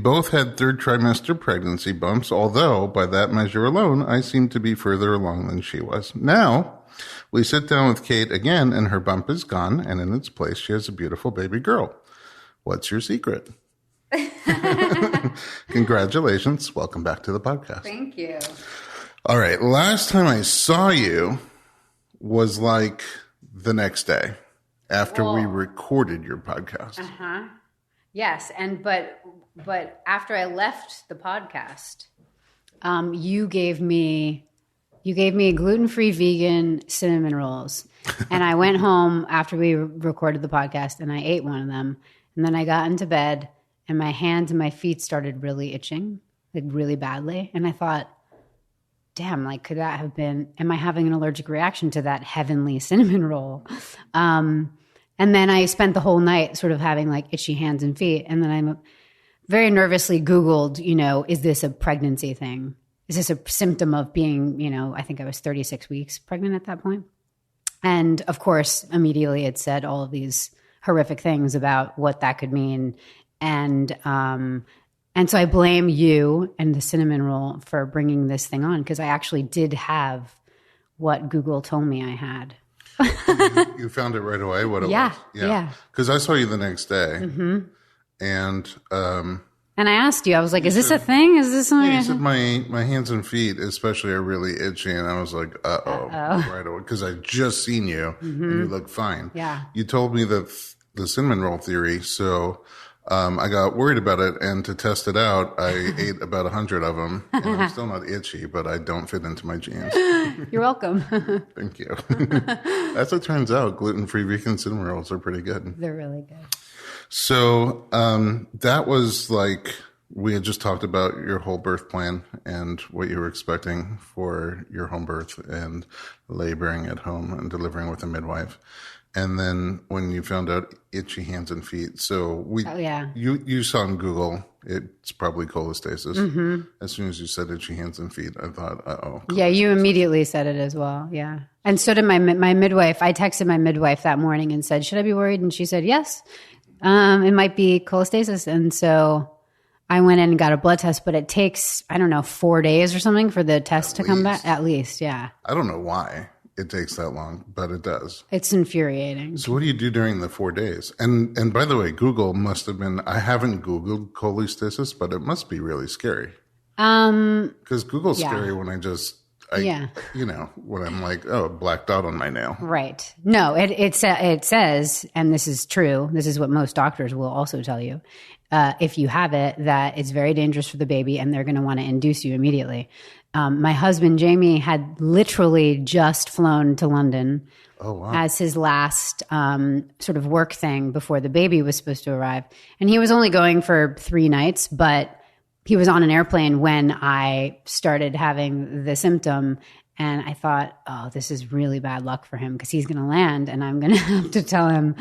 Both had third trimester pregnancy bumps, although by that measure alone, I seemed to be further along than she was. Now, we sit down with Kate again, and her bump is gone, and in its place, she has a beautiful baby girl. What's your secret? Congratulations. Welcome back to the podcast. Thank you. All right. Last time I saw you was like the next day after we recorded your podcast. Uh-huh. Yes. But after I left the podcast, you gave me gluten-free vegan cinnamon rolls. And I went home after we recorded the podcast and I ate one of them. And then I got into bed and my hands and my feet started really itching, like really badly. And I thought, damn, like, could that have been, am I having an allergic reaction to that heavenly cinnamon roll? And then I spent the whole night sort of having like itchy hands and feet. And then I very nervously Googled, is this a pregnancy thing? Is this a symptom of being, I think I was 36 weeks pregnant at that point. And of course, immediately it said all of these horrific things about what that could mean. And so I blame you and the cinnamon roll for bringing this thing on, because I actually did have what Google told me I had. You found it right away, what it was? Yeah. Because I saw you the next day. Mm-hmm. And I asked you, I was like, is this a thing? Is this something? Yeah, you said my hands and feet especially are really itchy. And I was like, right away. Because I just seen you and you look fine. Yeah. You told me the cinnamon roll theory. So I got worried about it. And to test it out, I ate about 100 of them. And I'm still not itchy, but I don't fit into my jeans. You're welcome. Thank you. As it turns out, gluten-free vegan cinnamon rolls are pretty good. They're really good. So that was like, we had just talked about your whole birth plan and what you were expecting for your home birth and laboring at home and delivering with a midwife. And then when you found out itchy hands and feet, so you saw on Google, it's probably cholestasis. Mm-hmm. As soon as you said itchy hands and feet, I thought, cholestasis. Yeah, you immediately said it as well. Yeah. And so did my midwife. I texted my midwife that morning and said, should I be worried? And she said, yes. It might be cholestasis. And so I went in and got a blood test, but it takes, 4 days or something for the test to come back. At least, yeah. I don't know why it takes that long, but it does. It's infuriating. So what do you do during the 4 days? And by the way, Google must have been, I haven't Googled cholestasis, but it must be really scary. Because Google's scary when when I'm like, black dot on my nail. Right. No, it says, and this is true, this is what most doctors will also tell you, if you have it, that it's very dangerous for the baby and they're going to want to induce you immediately. My husband, Jamie, had literally just flown to London as his last sort of work thing before the baby was supposed to arrive. And he was only going for 3 nights, but he was on an airplane when I started having the symptom. And I thought, this is really bad luck for him because he's going to land and I'm going to have to tell him,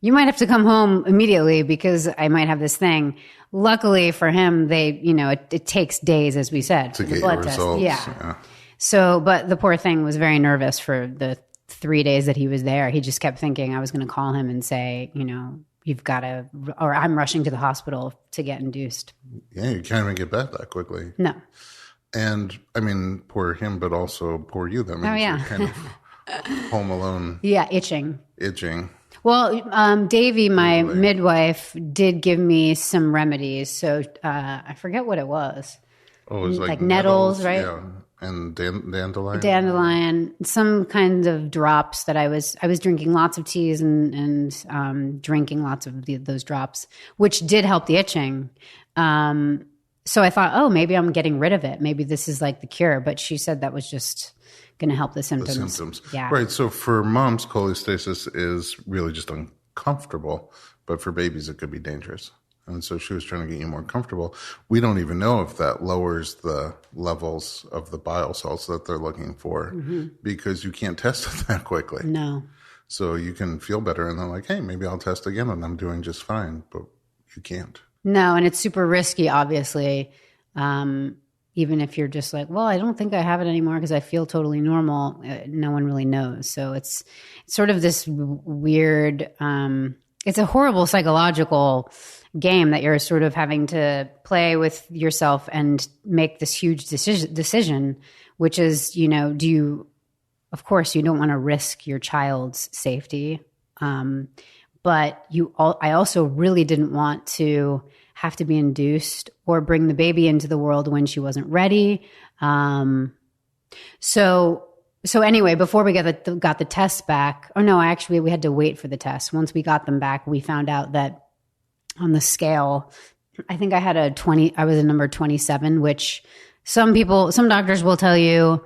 you might have to come home immediately because I might have this thing. Luckily for him, it takes days, as we said, to for get the blood your test. results. Yeah. So, but the poor thing was very nervous for the 3 days that he was there. He just kept thinking I was going to call him and say, you've got to, or I'm rushing to the hospital to get induced. Yeah, you can't even get back that quickly. No. And I mean, poor him, but also poor you. That means you're kind of home alone. Yeah, itching. Well, Davey, my midwife, did give me some remedies. So I forget what it was. Oh, it was like nettles, right? Yeah, and dandelion. Dandelion, some kind of drops that I was drinking lots of teas and drinking lots of those drops, which did help the itching. So I thought, maybe I'm getting rid of it. Maybe this is like the cure. But she said that was just going to help the symptoms. Yeah. Right. So for moms, cholestasis is really just uncomfortable, but for babies, it could be dangerous. And so she was trying to get you more comfortable. We don't even know if that lowers the levels of the bile salts that they're looking for because you can't test it that quickly. No. So you can feel better and they're like, hey, maybe I'll test again and I'm doing just fine, but you can't. No, and it's super risky, obviously. Even if you're just like, well, I don't think I have it anymore because I feel totally normal. No one really knows. So it's sort of this weird it's a horrible psychological game that you're sort of having to play with yourself and make this huge decision, which is, of course, you don't want to risk your child's safety. But I also really didn't want to have to be induced or bring the baby into the world when she wasn't ready. So anyway, before we got the tests back, we had to wait for the tests. Once we got them back, we found out that on the scale, I think I had I was a number 27, which some doctors will tell you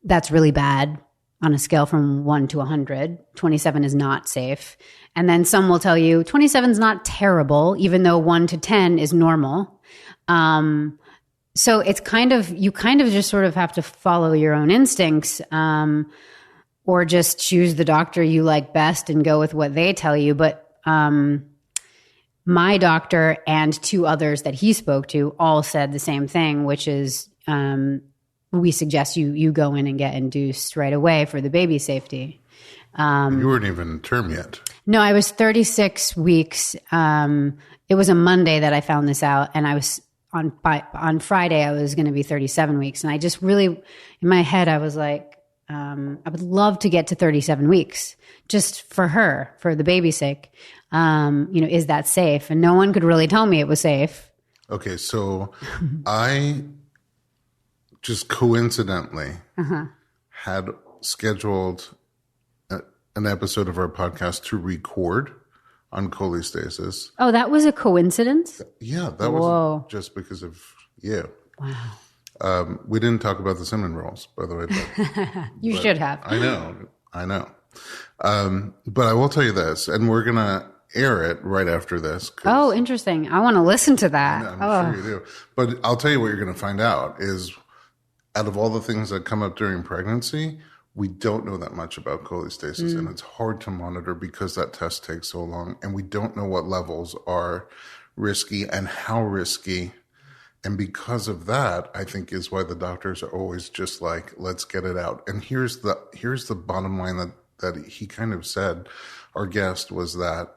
that's really bad on a scale from 1 to 100. 27 is not safe. And then some will tell you 27 is not terrible, even though 1 to 10 is normal. So it's you just sort of have to follow your own instincts, or just choose the doctor you like best and go with what they tell you. But my doctor and 2 others that he spoke to all said the same thing, which is we suggest you go in and get induced right away for the baby safety. You weren't even term yet. No, I was 36 weeks. It was a Monday that I found this out, and I was on Friday I was going to be 37 weeks, and I just really, in my head, I was like, I would love to get to 37 weeks just for her, for the baby's sake. Is that safe? And no one could really tell me it was safe. Okay, so I just coincidentally had scheduled an episode of our podcast to record on cholestasis. Oh, that was a coincidence? Yeah, that was just because of you. Wow. We didn't talk about the cinnamon rolls, by the way. But, you should have. I know. But I will tell you this, and we're going to air it right after this. Oh, interesting. I want to listen to that. I'm sure you do. But I'll tell you what you're going to find out is, out of all the things that come up during pregnancy, we don't know that much about cholestasis, and it's hard to monitor because that test takes so long, and we don't know what levels are risky and how risky. And because of that, I think is why the doctors are always just like, let's get it out. And here's the bottom line that he kind of said, our guest, was that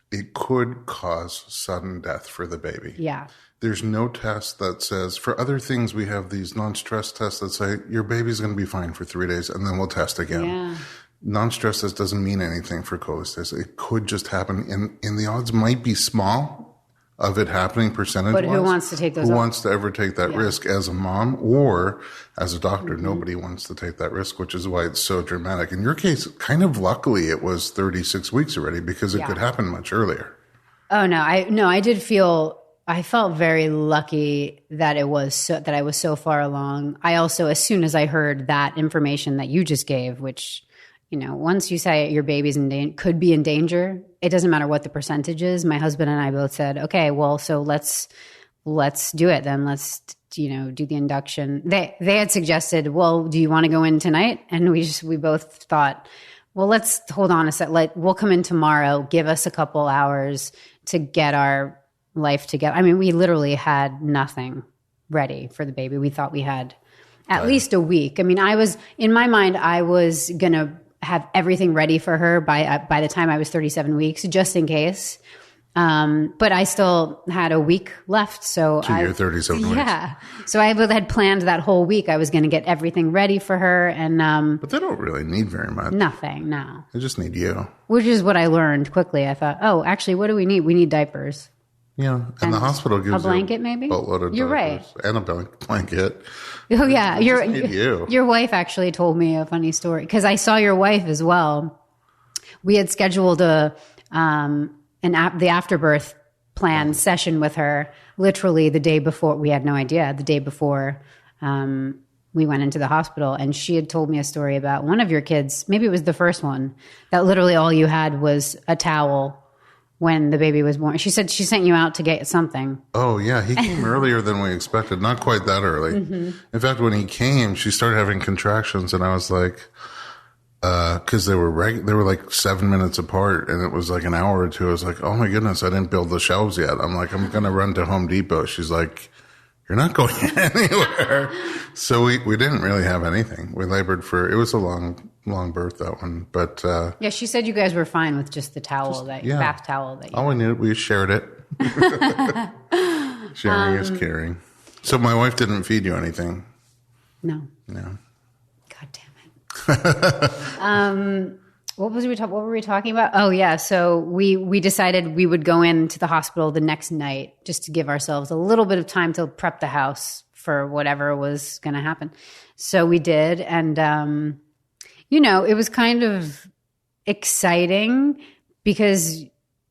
it could cause sudden death for the baby. Yeah. There's no test that says, for other things, we have these non-stress tests that say your baby's going to be fine for 3 days and then we'll test again. Yeah. Non-stress test doesn't mean anything for cholestasis. It could just happen, and the odds might be small of it happening percentage-wise. But who wants to take those? Who wants to ever take that risk as a mom or as a doctor? Nobody wants to take that risk, which is why it's so dramatic. In your case, kind of luckily, it was 36 weeks already because it could happen much earlier. Oh no, I felt very lucky that I was so far along. I also, as soon as I heard that information that you just gave, which, once you say your baby's could be in danger, it doesn't matter what the percentage is. My husband and I both said, okay, well, so let's do it then. Let's, do the induction. They had suggested, well, do you want to go in tonight? And we both thought, well, let's hold on a sec. We'll come in tomorrow. Give us a couple hours to get our life together. I mean, we literally had nothing ready for the baby. We thought we had at least a week. I mean, in my mind, I was going to have everything ready for her by the time I was 37 weeks, just in case. But I still had a week left. So you're 37 weeks. Yeah. So I had planned that whole week. I was going to get everything ready for her. And, but they don't really need very much. Nothing. No. They just need you. Which is what I learned quickly. I thought, oh, actually, what do we need? We need diapers. Yeah, and the hospital gives a blanket, you maybe. Boatload of You're diapers right, and a blanket. Oh yeah, your wife actually told me a funny story because I saw your wife as well. We had scheduled the afterbirth plan session with her literally the day before. We had no idea the day before we went into the hospital, and she had told me a story about one of your kids. Maybe it was the first one that literally all you had was a towel when the baby was born. She said she sent you out to get something. Oh, yeah. He came earlier than we expected. Not quite that early. Mm-hmm. In fact, when he came, she started having contractions, and I was like, because they were like 7 minutes apart, and it was like an hour or two. I was like, oh my goodness, I didn't build the shelves yet. I'm like, I'm going to run to Home Depot. She's like, you're not going anywhere. So we didn't really have anything. We labored it was a long long birth, that one. But Yeah, she said you guys were fine with just the towel, bath towel that you all we needed, we shared it. Sharing is caring. So my wife didn't feed you anything? No. No. God damn it. What were we talking about? Oh yeah, so we decided we would go into the hospital the next night just to give ourselves a little bit of time to prep the house for whatever was going to happen. So we did, and it was kind of exciting because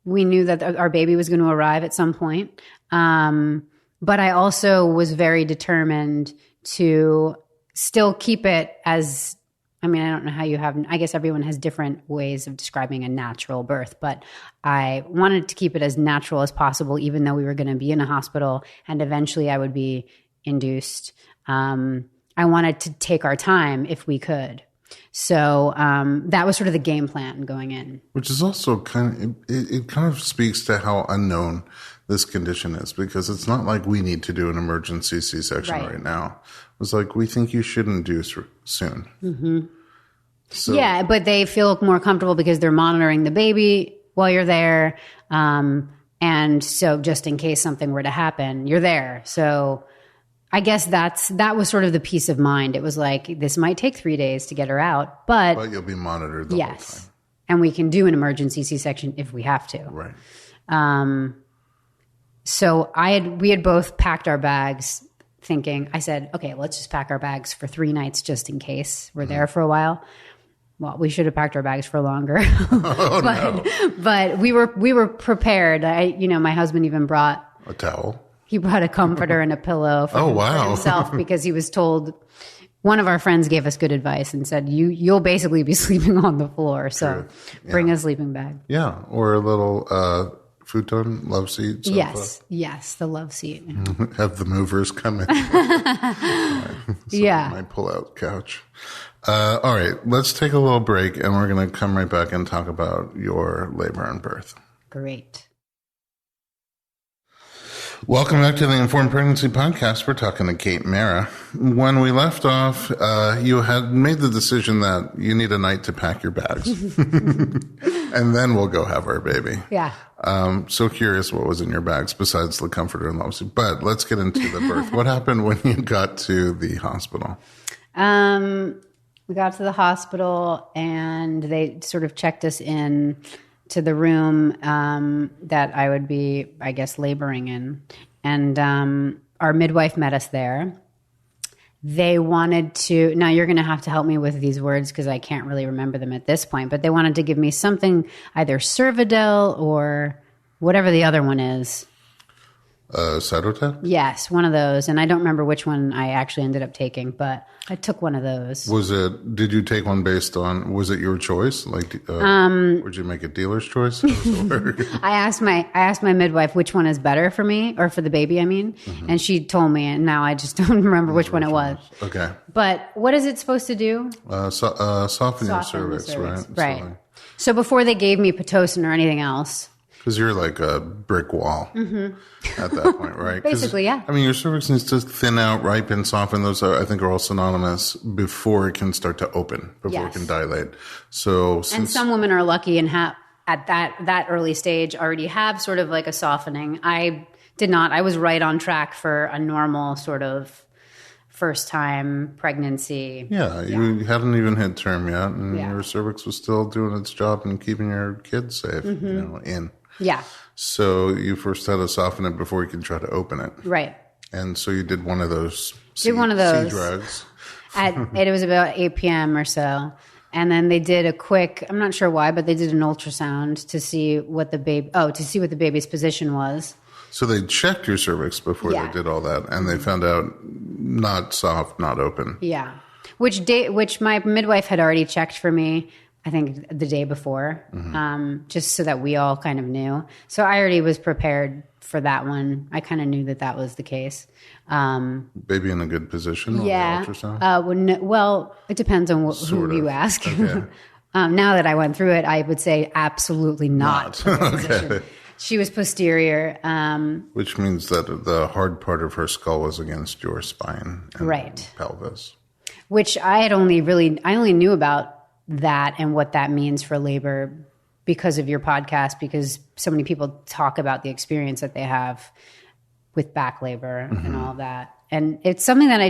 we knew that our baby was going to arrive at some point. But I also was very determined to still keep it as, I mean, I don't know how you have, I guess everyone has different ways of describing a natural birth, but I wanted to keep it as natural as possible, even though we were going to be in a hospital and eventually I would be induced. I wanted to take our time if we could. So that was sort of the game plan going in. Which is also it kind of speaks to how unknown this condition is, because it's not like we need to do an emergency C-section right now. It's like, we think you should induce soon. Mm-hmm. So, yeah, but they feel more comfortable because they're monitoring the baby while you're there. And so just in case something were to happen, you're there. So I guess that was sort of the peace of mind. It was like, this might take 3 days to get her out, but you'll be monitored the whole time. And we can do an emergency C-section if we have to. Right. So we had both packed our bags thinking, I said, okay, let's just pack our bags for 3 nights just in case we're there for a while. Well, we should have packed our bags for longer. But we were prepared. My husband even brought a towel. He brought a comforter and a pillow for himself because he was told, one of our friends gave us good advice and said, you'll basically be sleeping on the floor. So bring a sleeping bag. Yeah. Or a little futon, love seat. Sofa. Yes. The love seat. Have the movers come in. My pull-out couch. All right. Let's take a little break and we're going to come right back and talk about your labor and birth. Great. Welcome back to the Informed Pregnancy Podcast. We're talking to Kate Mara. When we left off, you had made the decision that you need a night to pack your bags. And then we'll go have our baby. Yeah. So curious what was in your bags besides the comforter and love seat. But let's get into the birth. What happened when you got to the hospital? We got to the hospital and they sort of checked us in to the room that I would be, I guess, laboring in. And our midwife met us there. They wanted to, now you're going to have to help me with these words because I can't really remember them at this point, but they wanted to give me something, either Cervidil or whatever the other one is. Cytotec? Yes, one of those. And I don't remember which one I actually ended up taking, but I took one of those. Did you take one based on, was it your choice? Would you make a dealer's choice? I asked my midwife which one is better for me, or for the baby, I mean. Mm-hmm. And she told me, and now I just don't remember which one it was. Okay. But what is it supposed to do? Soften your cervix, right? Right. So before they gave me Pitocin or anything else. Because you're like a brick wall at that point, right? Basically, yeah. I mean, your cervix needs to thin out, ripen, soften. Those I think are all synonymous before it can start to open, before it can dilate. So, and some women are lucky and have at that early stage already have sort of like a softening. I did not. I was right on track for a normal sort of first time pregnancy. Yeah, you hadn't even hit term yet, and your cervix was still doing its job and keeping your kids safe, in. Yeah. So you first had to soften it before you could try to open it. Right. And so you did one of those C drugs. It was about 8 p.m. or so. And then they did a quick, I'm not sure why, but they did an ultrasound to see what the baby's position was. So they checked your cervix before they did all that, and they found out not soft, not open. Yeah. Which my midwife had already checked for me, I think the day before, just so that we all kind of knew. So I already was prepared for that one. I kind of knew that was the case. Baby in a good position on the ultrasound? Well, it depends on who you ask. Okay. Now that I went through it, I would say absolutely not. Okay. She was posterior. Which means that the hard part of her skull was against your spine and pelvis. Which I only knew about that and what that means for labor because of your podcast, because so many people talk about the experience that they have with back labor and all of that. And it's something that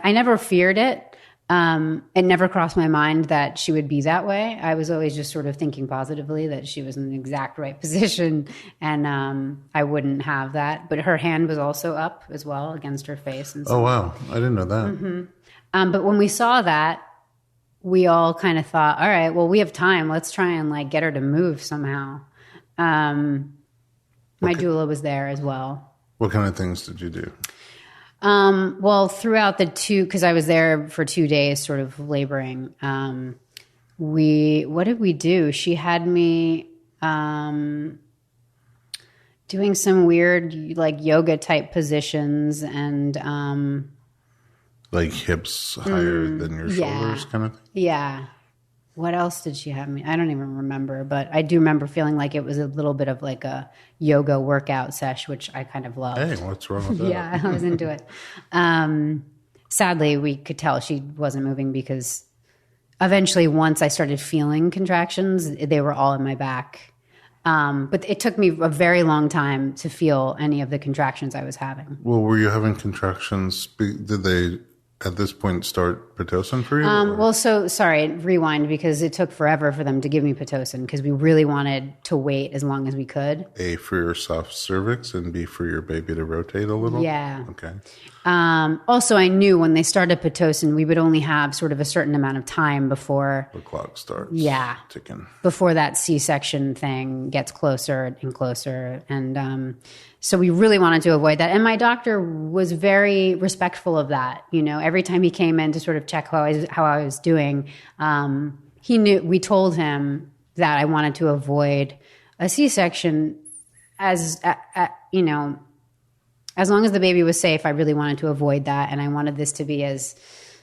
I never feared it. It never crossed my mind that she would be that way. I was always just sort of thinking positively that she was in the exact right position, and I wouldn't have that. But her hand was also up as well against her face. And so, Oh, wow. I didn't know that. but when we saw that, we all kind of thought, all right, well, we have time. Let's try and like get her to move somehow. My doula was there as well. What kind of things did you do? Well, throughout because I was there for 2 days sort of laboring, what did we do? She had me doing some weird like yoga type positions and Like hips higher than your shoulders kind of thing? yeah. What else did she have me? I don't even remember, but I do remember feeling like it was a little bit of like a yoga workout sesh, which I kind of loved. Hey, what's wrong with that? Yeah, I was into it. Sadly, we could tell she wasn't moving because eventually once I started feeling contractions, they were all in my back. But it took me a very long time to feel any of the contractions I was having. Well, were you having contractions? Did they at this point start Pitocin for you? Well, so sorry, rewind, because it took forever for them to give me Pitocin because we really wanted to wait as long as we could. A, for your soft cervix, and B, for your baby to rotate a little? Yeah. Okay. Also, I knew when they started Pitocin, we would only have sort of a certain amount of time before The clock starts ticking. Before that C-section thing gets closer and closer. And so we really wanted to avoid that. And my doctor was very respectful of that. You know, every time he came in to sort of check how I was doing, he knew, we told him that I wanted to avoid a C-section as long as the baby was safe. I really wanted to avoid that. And I wanted this to be as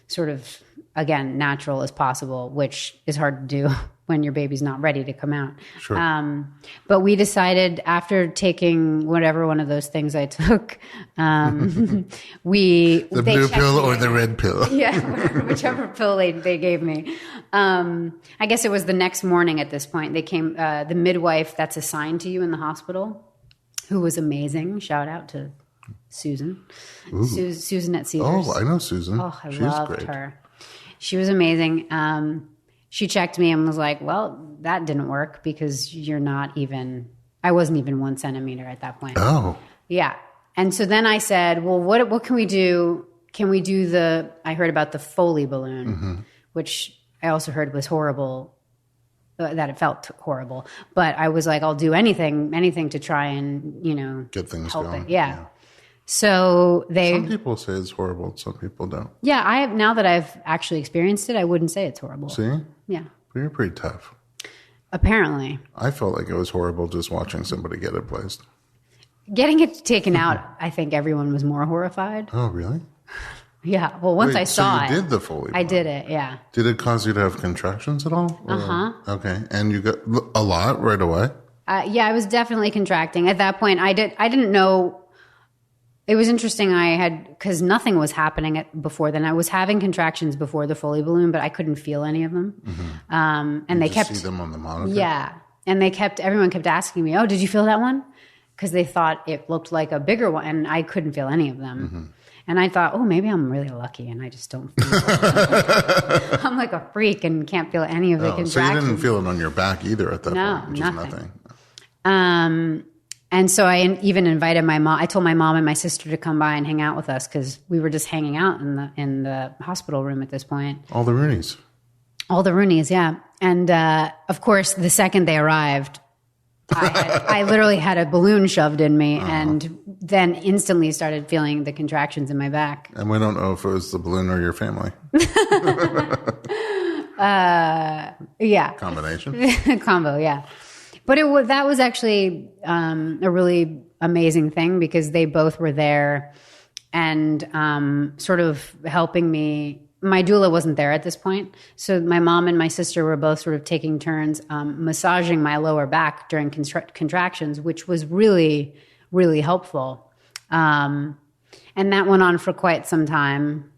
sort of, again, natural as possible, which is hard to do when your baby's not ready to come out. Sure. But we decided after taking whatever one of those things I took, The blue pill or the red pill? Yeah, whichever pill they gave me. I guess it was the next morning at this point. They came, the midwife that's assigned to you in the hospital, who was amazing. Shout out to Susan. Susan at Cedars. Oh, I know Susan. Oh, I She's loved great. her. She was amazing. She checked me and was like, well, that didn't work because I wasn't even 1 centimeter at that point. Oh. Yeah. And so then I said, well, what can we do? Can we do I heard about the Foley balloon, which I also heard was horrible, that it felt horrible. But I was like, I'll do anything to try and, Get things help going. it. Yeah. So Some people say it's horrible. Some people don't. Yeah, now that I've actually experienced it, I wouldn't say it's horrible. See? Yeah. But you're pretty tough. Apparently. I felt like it was horrible just watching somebody get it placed. Getting it taken out, I think everyone was more horrified. Oh, really? Yeah. Well, once I saw so you did the Foley I balloon. did it, yeah. Did it cause you to have contractions at all? Uh-huh. Okay. And you got a lot right away? Yeah, I was definitely contracting. At that point, I didn't know. It was interesting. Because nothing was happening before then. I was having contractions before the Foley balloon, but I couldn't feel any of them. And they Just kept see them on the monitor? Yeah. And everyone kept asking me, oh, did you feel that one? Because they thought it looked like a bigger one, and I couldn't feel any of them. And I thought, oh, maybe I'm really lucky, and I just don't feel it. I'm like a freak and can't feel any of the contractions. So you didn't feel it on your back either at that point? No, Just nothing. And so I even invited my mom. I told my mom and my sister to come by and hang out with us because we were just hanging out in the hospital room at this point. All the Roonies. All the Roonies, yeah. And of course, the second they arrived, I literally had a balloon shoved in me and then instantly started feeling the contractions in my back. And we don't know if it was the balloon or your family. Yeah. Combination. Combo, yeah. But that was actually a really amazing thing because they both were there and sort of helping me. My doula wasn't there at this point. So my mom and my sister were both sort of taking turns massaging my lower back during contractions, which was really, really helpful. And that went on for quite some time.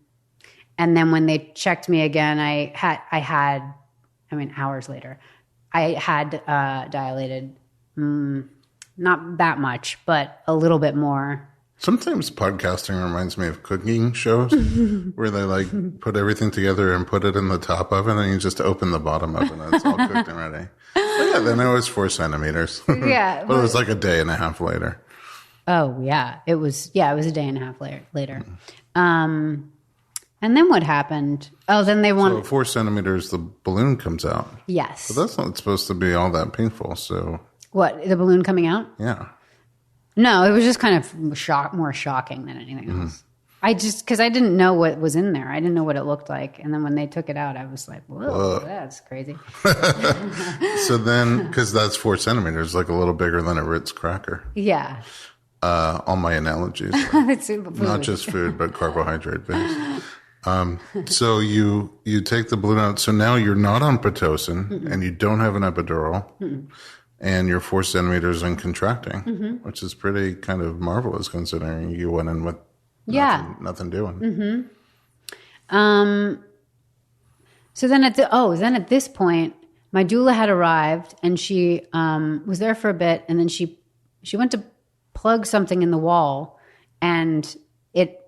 And then when they checked me again, I hours later, I had dilated, not that much, but a little bit more. Sometimes podcasting reminds me of cooking shows where they like put everything together and put it in the top oven and you just open the bottom oven and it's all cooked and ready. But yeah, then it was 4 centimeters. Yeah. But it was like a day and a half later. Oh, yeah. It was a day and a half later. And then what happened? Oh, then they So at 4 centimeters, the balloon comes out. Yes. But that's not supposed to be all that painful, so. What, the balloon coming out? Yeah. No, it was just kind of more shocking than anything else. Because I didn't know what was in there. I didn't know what it looked like. And then when they took it out, I was like, whoa. That's crazy. So then, because that's 4 centimeters, like a little bigger than a Ritz cracker. Yeah. All my analogies. It's Not just food, but carbohydrate based. So you take the balloon out. So now you're not on Pitocin and you don't have an epidural and you're 4 centimeters and contracting, which is pretty kind of marvelous considering you went in with nothing doing. So then at this point, my doula had arrived and she was there for a bit, and then she went to plug something in the wall, and it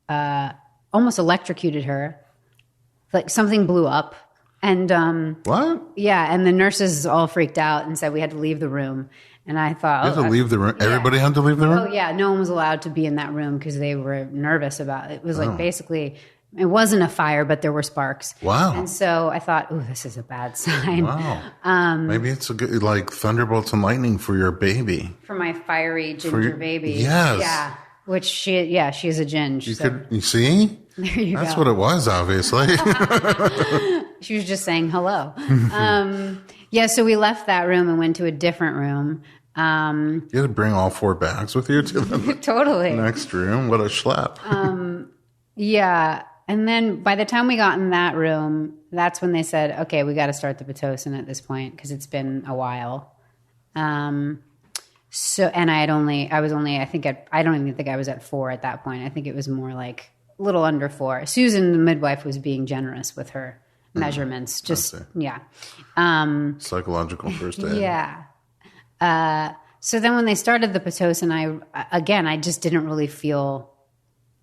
almost electrocuted her. Like something blew up, and What? yeah, and the nurses all freaked out and said we had to leave the room. And I thought, You had to leave the room. Everybody had to leave the room. oh yeah, no one was allowed to be in that room because they were nervous about it. It was like basically, it wasn't a fire, but there were sparks. Wow. And so I thought, oh, this is a bad sign. Wow. Maybe it's a good, like thunderbolts and lightning for your baby. For my fiery ginger baby. Yes. Yeah. Which she's a ginger. You see? There you That's go. what it was, obviously. She was just saying hello. So we left that room and went to a different room. You had to bring all 4 bags with you to the Totally. next room. What a schlep. Yeah. And then by the time we got in that room, that's when they said, okay, we got to start the Pitocin at this point because it's been a while. And I don't even think I was at 4 at that point. I think it was more like a little under 4. Susan, the midwife, was being generous with her measurements. Psychological first aid. Yeah. So then when they started the Pitocin, I just didn't really feel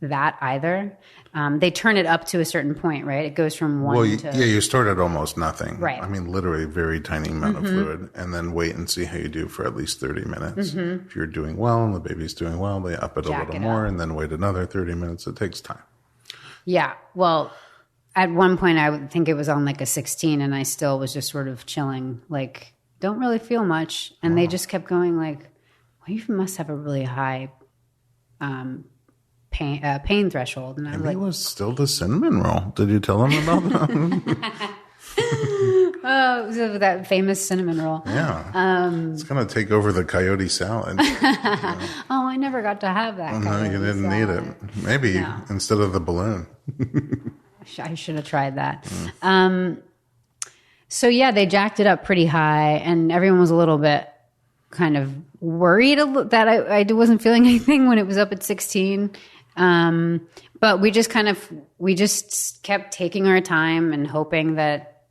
that either. They turn it up to a certain point, right? It goes from 1 to... Yeah, you start at almost nothing. Right. I mean, literally very tiny amount of fluid, and then wait and see how you do for at least 30 minutes. If you're doing well and the baby's doing well, they up it a little more and then wait another 30 minutes. It takes time. Yeah. Well, at one point I would think it was on like a 16 and I still was just sort of chilling, like don't really feel much. And they just kept going like, well, you must have a really high pain threshold. And I was Maybe like, it was still the cinnamon roll. Did you tell them about that? oh, so that famous cinnamon roll. Yeah. It's going to take over the coyote salad. Oh, I never got to have that. No, you didn't need it. Maybe instead of the balloon. I should have tried that. So yeah, they jacked it up pretty high and everyone was a little bit kind of worried that I wasn't feeling anything when it was up at 16. But we just kept taking our time and hoping that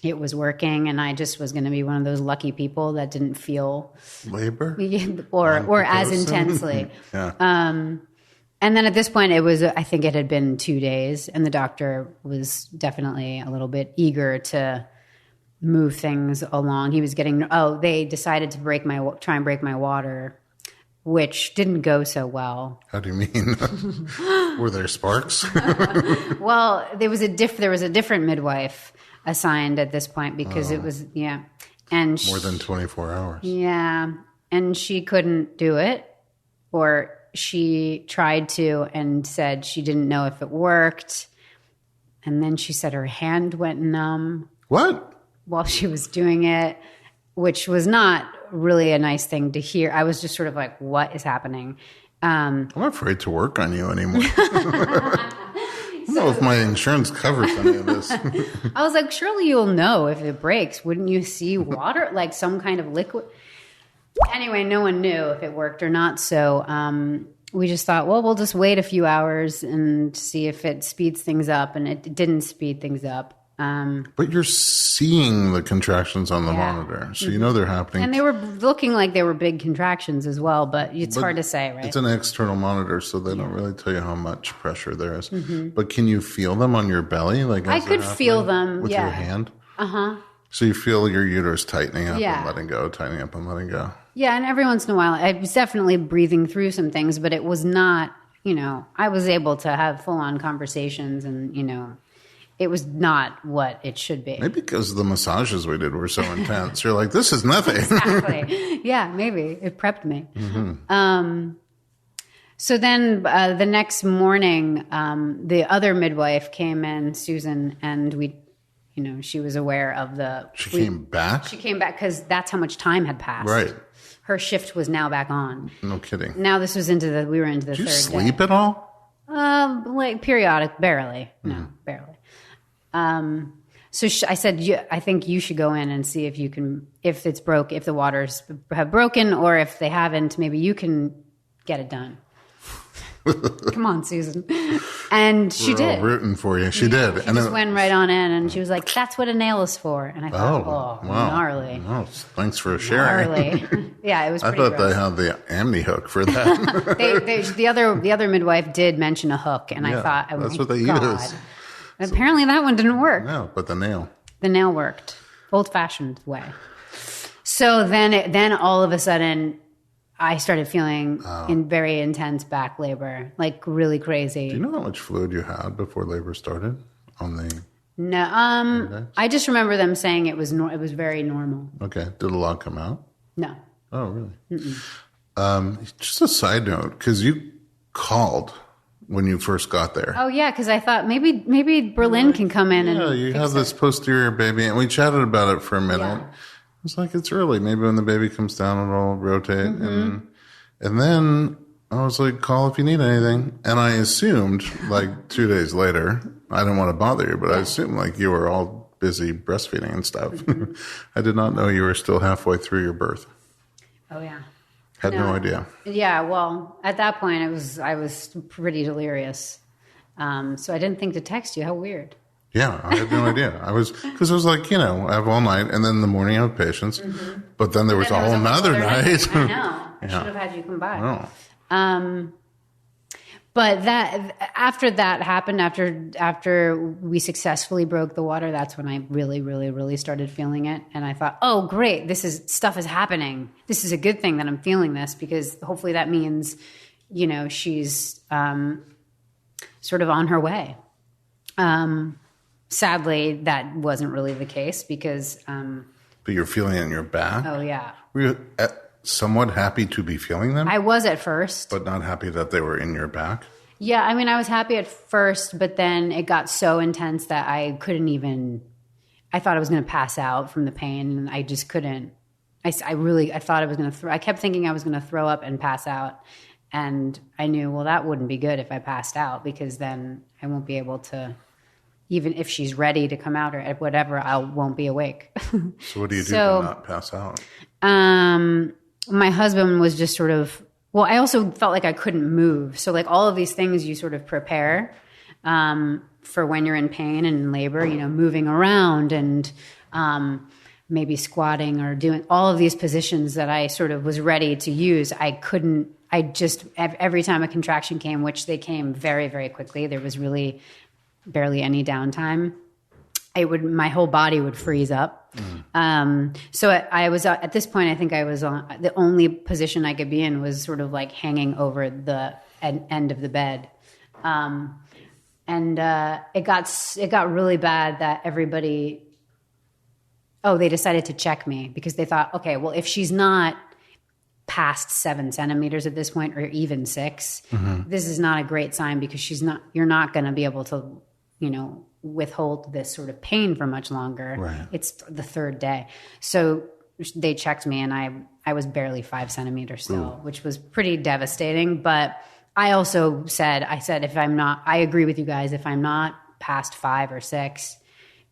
it was working. And I just was going to be one of those lucky people that didn't feel labor or as intensely. Yeah. And then at this point I think it had been 2 days and the doctor was definitely a little bit eager to move things along. He was they decided to try and break my water, which didn't go so well. How do you mean? Were there sparks? Well, there was a different midwife assigned at this point because it was, and more than 24 hours. Yeah. And she couldn't do it, or she tried to and said she didn't know if it worked. And then she said her hand went numb. What? While she was doing it, which was not really a nice thing to hear. I was just sort of like, what is happening? I'm afraid to work on you anymore. I don't know if my insurance covers any of this. I was like, surely you'll know if it breaks. Wouldn't you see water, like some kind of liquid? Anyway, no one knew if it worked or not. So we just thought, well, we'll just wait a few hours and see if it speeds things up. And it didn't speed things up. But you're seeing the contractions on the monitor, so you know they're happening. And they were looking like they were big contractions as well, but it's hard to say, right? It's an external monitor, so they don't really tell you how much pressure there is. But can you feel them on your belly? Like I could feel them with your hand. So you feel your uterus tightening up and letting go, tightening up and letting go. Yeah, and every once in a while, I was definitely breathing through some things, but it was not. I was able to have full on conversations, and it was not what it should be. Maybe because the massages we did were so intense. You're like, this is nothing. Exactly. Yeah, maybe. It prepped me. So then the next morning, the other midwife came in, Susan, and she was aware of the... She came back? She came back because that's how much time had passed. Right. Her shift was now back on. No kidding. Now this was we were into the third day. Did you sleep at all? Like periodic, barely. No, barely. So I said, I think you should go in and see if you can, if it's broke, if the waters have broken, or if they haven't, maybe you can get it done. Come on, Susan. And she did. Rooting for you. She did. She just went right on in, and she was like, that's what a nail is for. And I thought, wow. Gnarly. Oh, thanks for sharing. Gnarly. Yeah, it was pretty I thought gross. they had the amni hook for that. the other midwife did mention a hook, and I thought, oh, that's what they God. use. Apparently that one didn't work. No, but the nail. The nail worked. Old-fashioned way. So then all of a sudden, I started feeling in very intense back labor, like really crazy. Do you know how much fluid you had before labor started on the... No, I just remember them saying it was very normal. Okay. Did a lot come out? No. Oh, really? Just a side note, because you called when you first got there. Oh, yeah, because I thought maybe Berlin can come in and you have this posterior baby, and we chatted about it for a minute. Yeah. It's like, it's early. Maybe when the baby comes down, it'll rotate. And then I was like, call if you need anything. And I assumed, like 2 days later, I didn't want to bother you, but I assumed like you were all busy breastfeeding and stuff. I did not know you were still halfway through your birth. Oh, yeah. Had no idea. Yeah, well, at that point, I was pretty delirious. So I didn't think to text you. How weird. Yeah, I had no idea. Because I was like, I have all night, and then in the morning I have patients. But then there was a whole nother night. I know. I should have had you come by. Oh. But after that happened, after we successfully broke the water, that's when I really, really, really started feeling it. And I thought, oh, great, stuff is happening. This is a good thing that I'm feeling this, because hopefully that means, she's sort of on her way. Sadly, that wasn't really the case because... But you're feeling it in your back? Oh, yeah. Were you somewhat happy to be feeling them? I was at first. But not happy that they were in your back? Yeah, I mean, I was happy at first, but then it got so intense that I couldn't even... I thought I was going to pass out from the pain, and I just couldn't... I thought I was going to... I kept thinking I was going to throw up and pass out, and I knew, well, that wouldn't be good if I passed out, because then I won't be able to... Even if she's ready to come out or whatever, I won't be awake. So what do you do to not pass out? My husband was just sort of, well, I also felt like I couldn't move. So like all of these things you sort of prepare for when you're in pain and in labor, moving around and maybe squatting or doing all of these positions that I sort of was ready to use. Every time a contraction came, which they came very, very quickly, there was really barely any downtime. My whole body would freeze up. So I was at this point, I think I was on the only position I could be in was sort of like hanging over the end of the bed. It got really bad that everybody, they decided to check me because they thought, okay, well, if she's not past 7 centimeters at this point, or even 6, this is not a great sign because you're not going to be able to, withhold this sort of pain for much longer. Right. It's the 3rd day. So they checked me and I was barely 5 centimeters still, which was pretty devastating. But I also said, I agree with you guys. If I'm not past 5 or 6,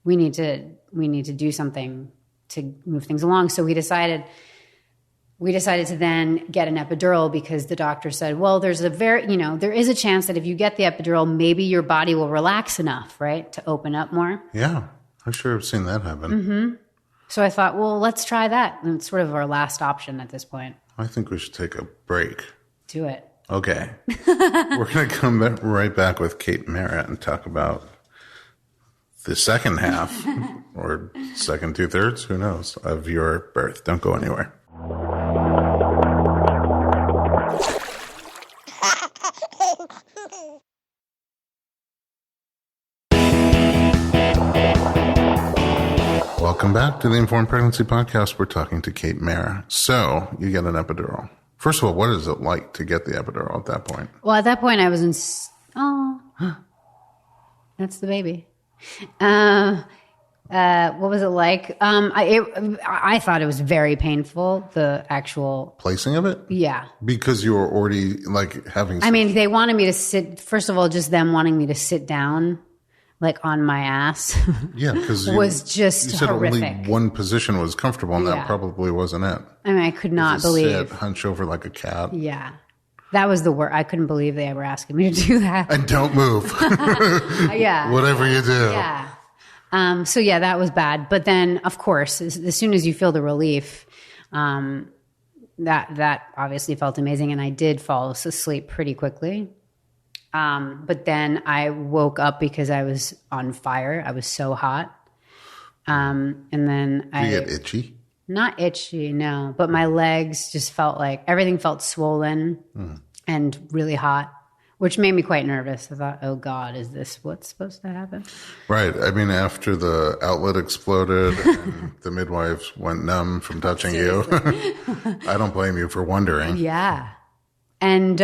we need to do something to move things along. So we decided to then get an epidural because the doctor said, well, there is a chance that if you get the epidural, maybe your body will relax enough, right, to open up more. Yeah. I sure have seen that happen. So I thought, well, let's try that. And it's sort of our last option at this point. I think we should take a break. Do it. Okay. We're going to come right back with Kate Mara and talk about the second half or second 2/3, who knows, of your birth. Don't go anywhere. Welcome back to the Informed Pregnancy Podcast. We're talking to Kate Mara. So you get an epidural. First of all, what is it like to get the epidural at that point? Well, at that point, I was in. That's the baby. What was it like? I thought it was very painful. The actual Placing of it? Yeah. Because you were already like having. I mean, they wanted me to sit. First of all, just them wanting me to sit down, like on my ass. Yeah, because was just you said horrific. only one position was comfortable, and that probably wasn't it. I mean, I could not believe. Sit, hunch over like a cat. Yeah. That was the worst. I couldn't believe they were asking me to do that. And don't move. Yeah. Whatever you do. Yeah. So yeah, that was bad. But then, of course, as soon as you feel the relief, that obviously felt amazing, and I did fall asleep pretty quickly. But then I woke up because I was on fire. I was so hot. And then Did you get itchy? Not itchy, no, but my legs just felt like everything felt swollen and really hot, which made me quite nervous. I thought, oh God, is this what's supposed to happen? Right. I mean, after the outlet exploded and the midwives went numb from touching you, I don't blame you for wondering. Yeah. And,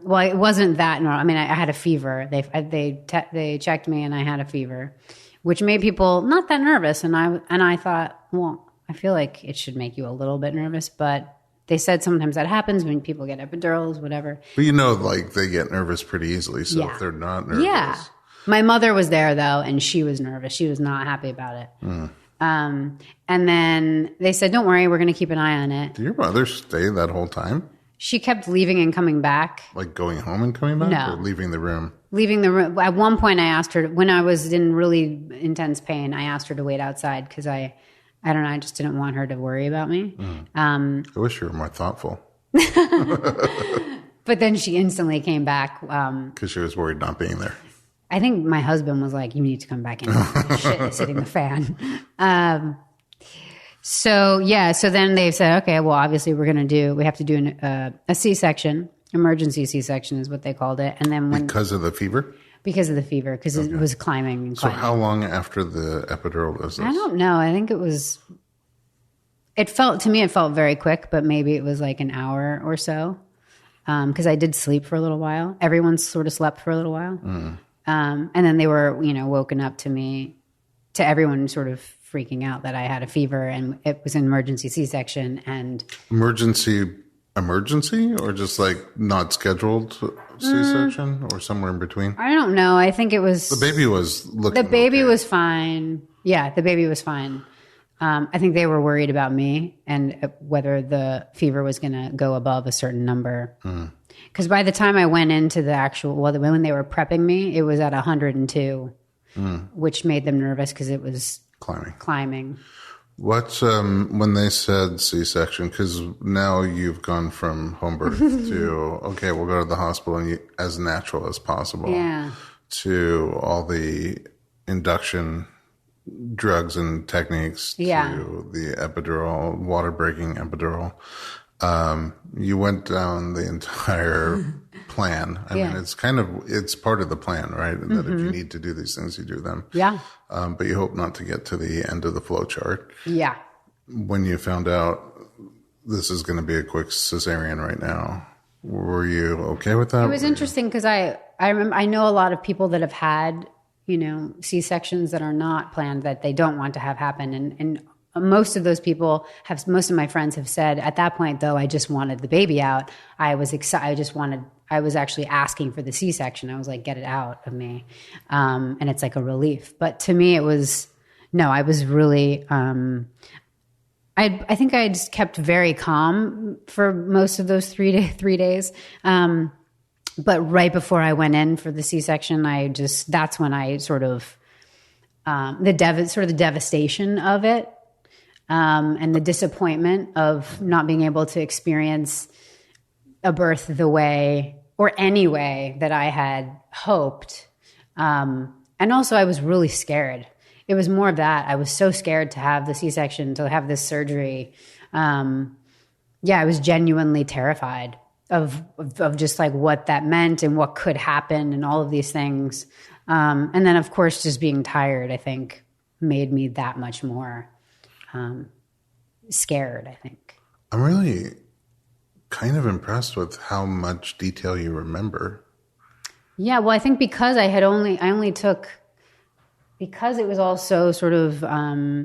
well, it wasn't that normal. I mean, I had a fever. They checked me and I had a fever, which made people not that nervous. And I thought, well, I feel like it should make you a little bit nervous, but they said sometimes that happens when people get epidurals, whatever. But like they get nervous pretty easily. So if they're not nervous. Yeah. My mother was there though, and she was nervous. She was not happy about it. And then they said, don't worry, we're going to keep an eye on it. Did your mother stay that whole time? She kept leaving and coming back. Like going home and coming back? No. Or leaving the room? Leaving the room. At one point I asked her, when I was in really intense pain, I asked her to wait outside because I don't know, I just didn't want her to worry about me. I wish you were more thoughtful. But then she instantly came back. Because she was worried not being there. I think my husband was like, you need to come back in. Shit is hitting the fan. So then they said, okay, well, obviously we have to do a C-section. Emergency C-section is what they called it. And then because of the fever? Because of the fever, because it was climbing and climbing. So how long after the epidural was this? I don't know. I think to me, it felt very quick, but maybe it was like an hour or so. Because I did sleep for a little while. Everyone sort of slept for a little while. And then they were, woken up to everyone sort of freaking out that I had a fever, and it was an emergency C-section. And Emergency or just like not scheduled C-section or somewhere in between? I don't know. I think it was... The baby was looking The baby okay. was fine. Yeah, the baby was fine. I think they were worried about me and whether the fever was going to go above a certain number. Because by the time I went into when they were prepping me, it was at 102, which made them nervous because it was climbing. What's when they said C-section? Because now you've gone from home birth to okay, we'll go to the hospital and as natural as possible. Yeah. To all the induction drugs and techniques. Yeah. To the epidural, water breaking epidural. You went down the entire plan. I mean, it's part of the plan, right? That if you need to do these things, you do them. Yeah. But you hope not to get to the end of the flow chart. Yeah. When you found out this is going to be a quick cesarean right now, were you okay with that? It was interesting because I remember, I know a lot of people that have had, C-sections that are not planned that they don't want to have happen. And most of those people most of my friends have said at that point, though, I just wanted the baby out. I was excited. I was actually asking for the C-section. I was like, get it out of me. And it's like a relief. But to me, I was really, I think I just kept very calm for most of those 3 days. But right before I went in for the C-section, that's when I sort of sort of the devastation of it, and the disappointment of not being able to experience a birth the way or any way that I had hoped. And also I was really scared. It was more of that. I was so scared to have the C-section, to have this surgery. I was genuinely terrified of just like what that meant and what could happen and all of these things. And then of course, just being tired, I think made me that much more, scared, I think. I'm really kind of impressed with how much detail you remember. Yeah. Well, I think because because it was also sort of, I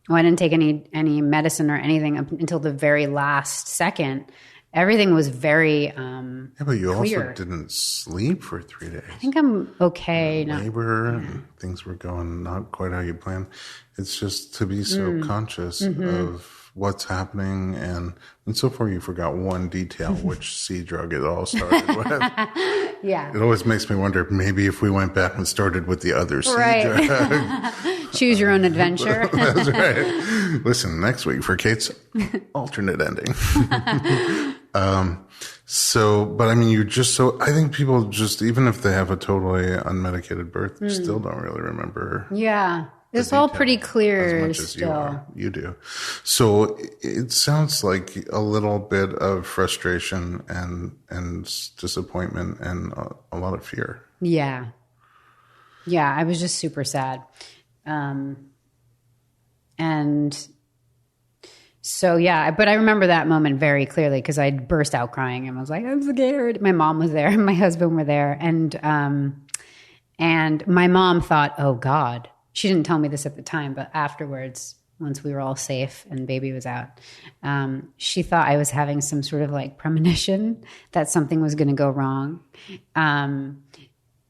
didn't take any medicine or anything up until the very last second. Everything was very but you clear. Also didn't sleep for 3 days. I think I'm okay now. Labor and things were going not quite how you planned. It's just to be so conscious of what's happening, and so far you forgot one detail, which C drug it all started with. Yeah. It always makes me wonder, maybe if we went back and started with the other C drug. Choose your own adventure. That's right. Listen, next week for Kate's alternate ending. But I mean, I think people just, even if they have a totally unmedicated birth, still don't really remember. Yeah. It's all pretty clear as much as still. You do. So it sounds like a little bit of frustration and disappointment and a lot of fear. Yeah. Yeah. I was just super sad. And so, yeah, but I remember that moment very clearly because I burst out crying and was like, I'm scared. My mom was there and my husband were there. And my mom thought, oh God, she didn't tell me this at the time, but afterwards, once we were all safe and baby was out, she thought I was having some sort of like premonition that something was going to go wrong.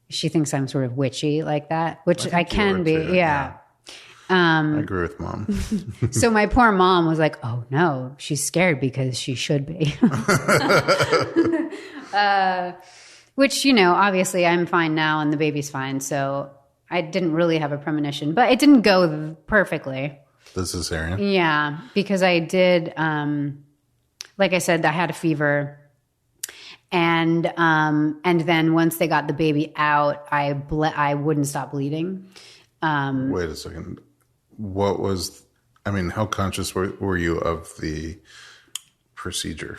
She thinks I'm sort of witchy like that, which I can be. Too, yeah. I agree with Mom. So my poor mom was like, oh no, she's scared because she should be. Which, obviously I'm fine now and the baby's fine. So I didn't really have a premonition, but it didn't go perfectly. The cesarean? Yeah, because I did, like I said, I had a fever. And then once they got the baby out, I wouldn't stop bleeding. Wait a second. How conscious were you of the procedure?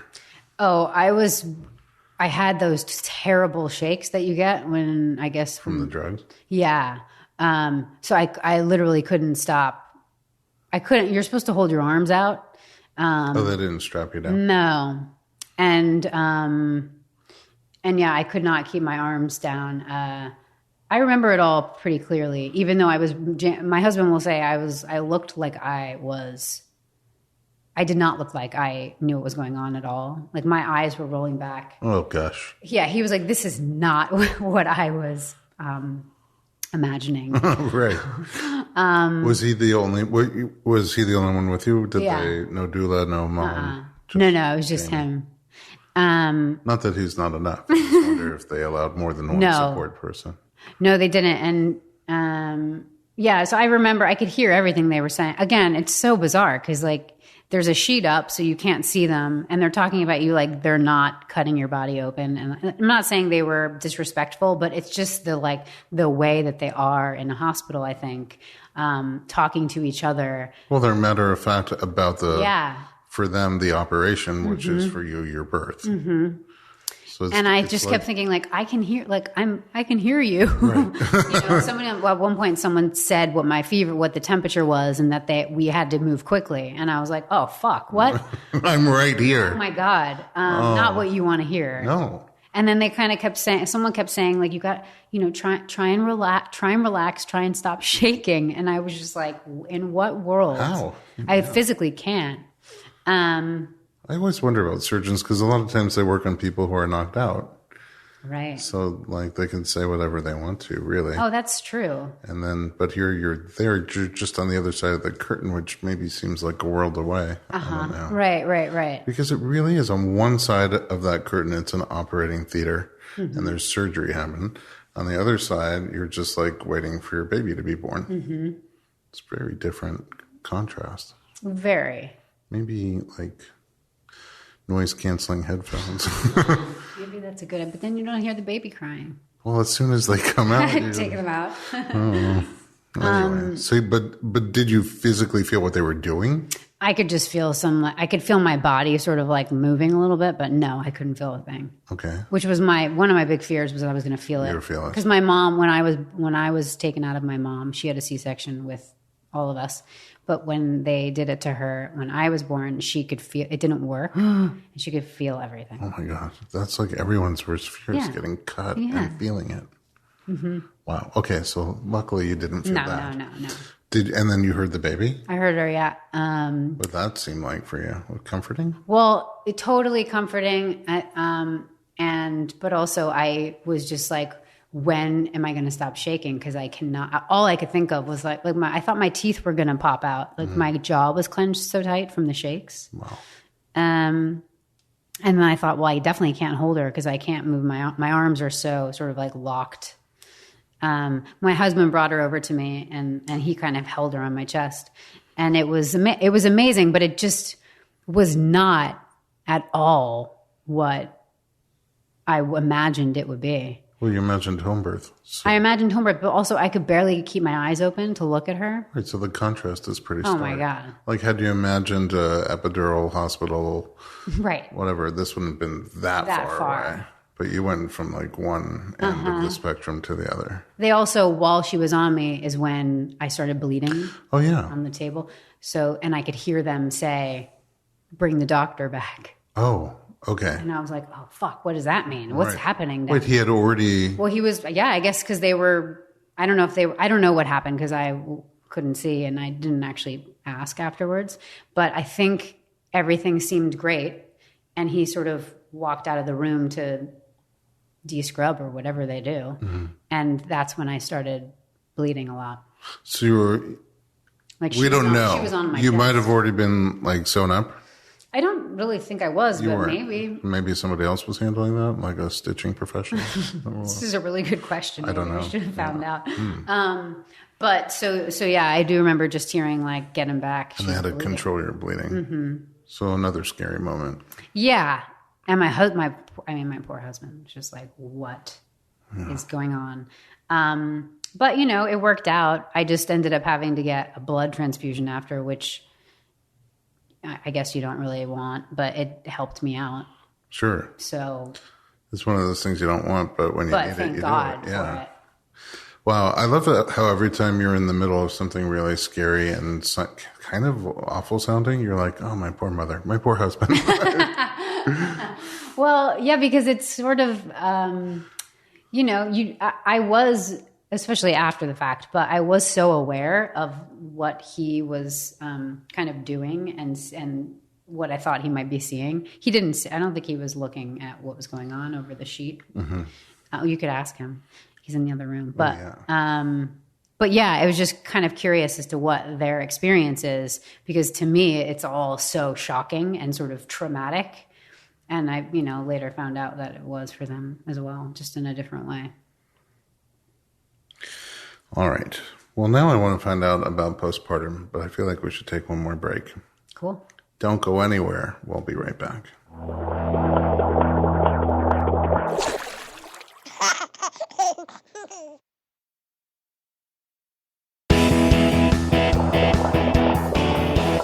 Oh, I had those terrible shakes that you get when, I guess. From the drugs? Yeah. So I literally couldn't stop. You're supposed to hold your arms out. They didn't strap you down? No. And yeah, I could not keep my arms down. I remember it all pretty clearly, even though my husband will say I looked like I did not look like I knew what was going on at all. Like my eyes were rolling back. Oh gosh. Yeah. He was like, this is not what I was, imagining. Right. Was he the only one with you? Did they, no doula, no mom? No, it was just him. Not that he's not enough. I just wonder if they allowed more than one support person. No, they didn't. And so I remember I could hear everything they were saying. Again, it's so bizarre because like there's a sheet up so you can't see them and they're talking about you like they're not cutting your body open. And I'm not saying they were disrespectful, but it's just the way that they are in a hospital, I think, talking to each other. Well, they're matter of fact about for them, the operation, which is for you, your birth. Mm-hmm. So and I just kept thinking, like, I can hear you. Right. Somebody at one point, someone said what the temperature was, and that we had to move quickly. And I was like, oh fuck, what? I'm right here. Oh my god, not what you want to hear. No. And then they kind of kept saying, someone kept saying, like, you got, try and relax, try and stop shaking. And I was just like, in what world? How? I physically can't. I always wonder about surgeons because a lot of times they work on people who are knocked out. Right. So like they can say whatever they want to, really. Oh, that's true. And then, but here you're just on the other side of the curtain, which maybe seems like a world away. I don't know. Right. Because it really is on one side of that curtain, it's an operating theater and there's surgery happening. On the other side, you're just like waiting for your baby to be born. Mm-hmm. It's very different contrast. Very. Maybe like noise canceling headphones. Maybe that's a good, but then you don't hear the baby crying. Well, as soon as they come out, Take them out. Anyway, so but did you physically feel what they were doing? I could just feel I could feel my body sort of like moving a little bit, but no, I couldn't feel a thing. Okay. Which was one of my big fears was that I was going to feel it. You would feel it. Because my mom, when I was taken out of my mom, she had a C-section with all of us. But when they did it to her, when I was born, she could feel it didn't work, and she could feel everything. Oh my God, that's like everyone's worst fear is Yeah. getting cut Yeah. and feeling it. Mm-hmm. Wow. Okay, so luckily you didn't feel that. No. And then you heard the baby? I heard her, yeah. What that seemed like for you? Comforting? Well, totally comforting, but also I was just like, when am I going to stop shaking? Because I cannot. All I could think of was I thought my teeth were going to pop out. Like my jaw was clenched so tight from the shakes. Wow. And then I thought, well, I definitely can't hold her because I can't move my arms are so sort of like locked. My husband brought her over to me, and he kind of held her on my chest, and it was amazing, but it just was not at all what I imagined it would be. Well, you imagined home birth. So, I imagined home birth, but also I could barely keep my eyes open to look at her. right, so the contrast is pretty Oh stark. my God. Like, had you imagined a epidural hospital, Right. whatever, this wouldn't have been that far away. But you went from like one end of the spectrum to the other. They also, while she was on me, is when I started bleeding Oh, yeah. on the table. So, and I could hear them say, "Bring the doctor back." Oh, okay. And I was like, "Oh fuck, what does that mean? What's Right. happening now?" Wait, he had already... Well, he was, yeah, I guess because they were, I don't know what happened because I couldn't see and I didn't actually ask afterwards. But I think everything seemed great. And he sort of walked out of the room to de-scrub or whatever they do. Mm-hmm. And that's when I started bleeding a lot. So you were... Like we don't know. She was on my You chest. might have already been like sewn up. I don't really think I was, but maybe. Maybe somebody else was handling that, like a stitching professional. This is a really good question. I don't know. I should have found out. But so yeah, I do remember just hearing like, "Get him back." And they had to control your bleeding. Mm-hmm. So another scary moment. Yeah. And my poor husband was just like, what is going on? But it worked out. I just ended up having to get a blood transfusion after, which I guess you don't really want, but it helped me out. Sure. So. It's one of those things you don't want, but when you need it, thank you God do it. Yeah. for it. Wow. I love how every time you're in the middle of something really scary and kind of awful sounding, you're like, oh, my poor mother, my poor husband. Well, yeah, because it's sort of, I was, especially after the fact, but I was so aware of what he was kind of doing and what I thought he might be seeing. He didn't, I don't think he was looking at what was going on over the sheet. Mm-hmm. You could ask him. He's in the other room. But, but yeah, I was just kind of curious as to what their experience is, because to me, it's all so shocking and sort of traumatic. And I, later found out that it was for them as well, just in a different way. All right. Well, now I want to find out about postpartum, but I feel like we should take one more break. Cool. Don't go anywhere. We'll be right back.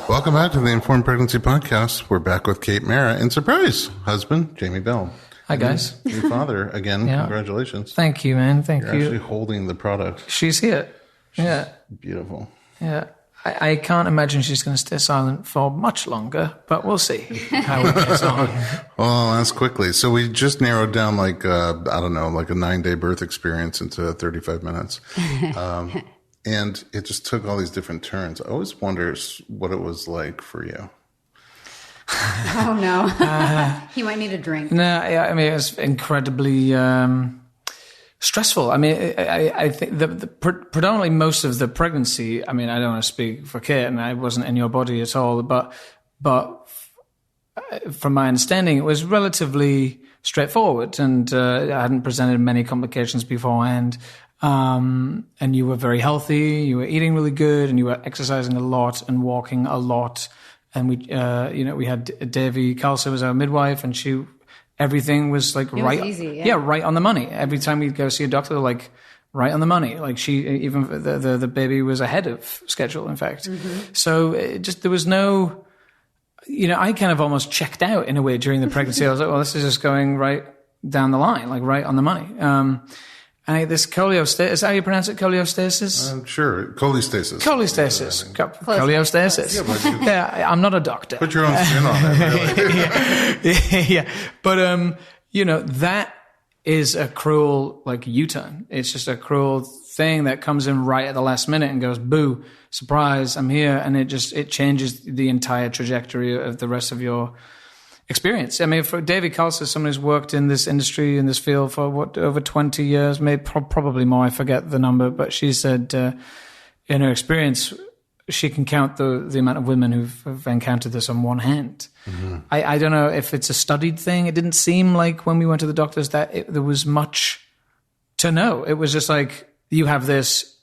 Welcome back to the Informed Pregnancy Podcast. We're back with Kate Mara and surprise husband, Jamie Bell. Hi, guys. New father again. Yeah. Congratulations. Thank you, man. Thank You're you. actually holding the product. She's here. Yeah. Beautiful. Yeah. I can't imagine she's going to stay silent for much longer, but we'll see how it gets on. Well, that's quickly. So we just narrowed down like, I don't know, like a 9-day birth experience into 35 minutes. And it just took all these different turns. I always wonder what it was like for you. Oh, no. He might need a drink. No, I mean, it was incredibly stressful. I mean, I think predominantly most of the pregnancy, I mean, I don't want to speak for Kate, and I wasn't in your body at all, but from my understanding, it was relatively straightforward, and I hadn't presented many complications beforehand. And you were very healthy, you were eating really good, and you were exercising a lot and walking a lot. And we had Davy Calcer was our midwife, and everything was like right, easy, right on the money. Every time we'd go see a doctor, like right on the money. Like even the baby was ahead of schedule, in fact. Mm-hmm. So there was no, I kind of almost checked out in a way during the pregnancy. I was like, well, this is just going right down the line, like right on the money. This choleostasis, is that how you pronounce it? Choleostasis? Sure. Choleostasis. Choleostasis. Yeah, I'm not a doctor. Put your own spin on it, really. yeah. But, that is a cruel, like, U-turn. It's just a cruel thing that comes in right at the last minute and goes, boo, surprise, I'm here. And it changes the entire trajectory of the rest of your experience. I mean, for David Calcer, someone who's worked in this industry, in this field for over 20 years, maybe probably more, I forget the number, but she said in her experience, she can count the amount of women who've encountered this on one hand. Mm-hmm. I don't know if it's a studied thing. It didn't seem like when we went to the doctors that there was much to know. It was just like, you have this,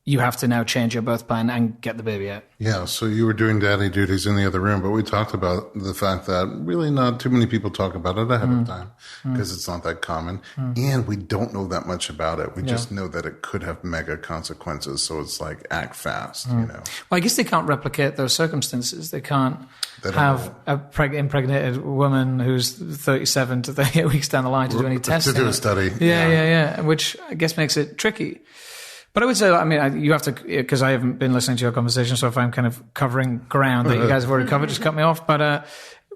you have to now change your birth plan and get the baby out. Yeah, so you were doing daddy duties in the other room, but we talked about the fact that really not too many people talk about it ahead of time because it's not that common. And we don't know that much about it. We just know that it could have mega consequences. So it's like, act fast, Well, I guess they can't replicate those circumstances. They can't have a impregnated woman who's 37 to 38 weeks down the line to do any testing. To do a study. Yeah, which I guess makes it tricky. But I would say, I mean, you have to, because I haven't been listening to your conversation, so if I'm kind of covering ground that you guys have already covered, just cut me off. But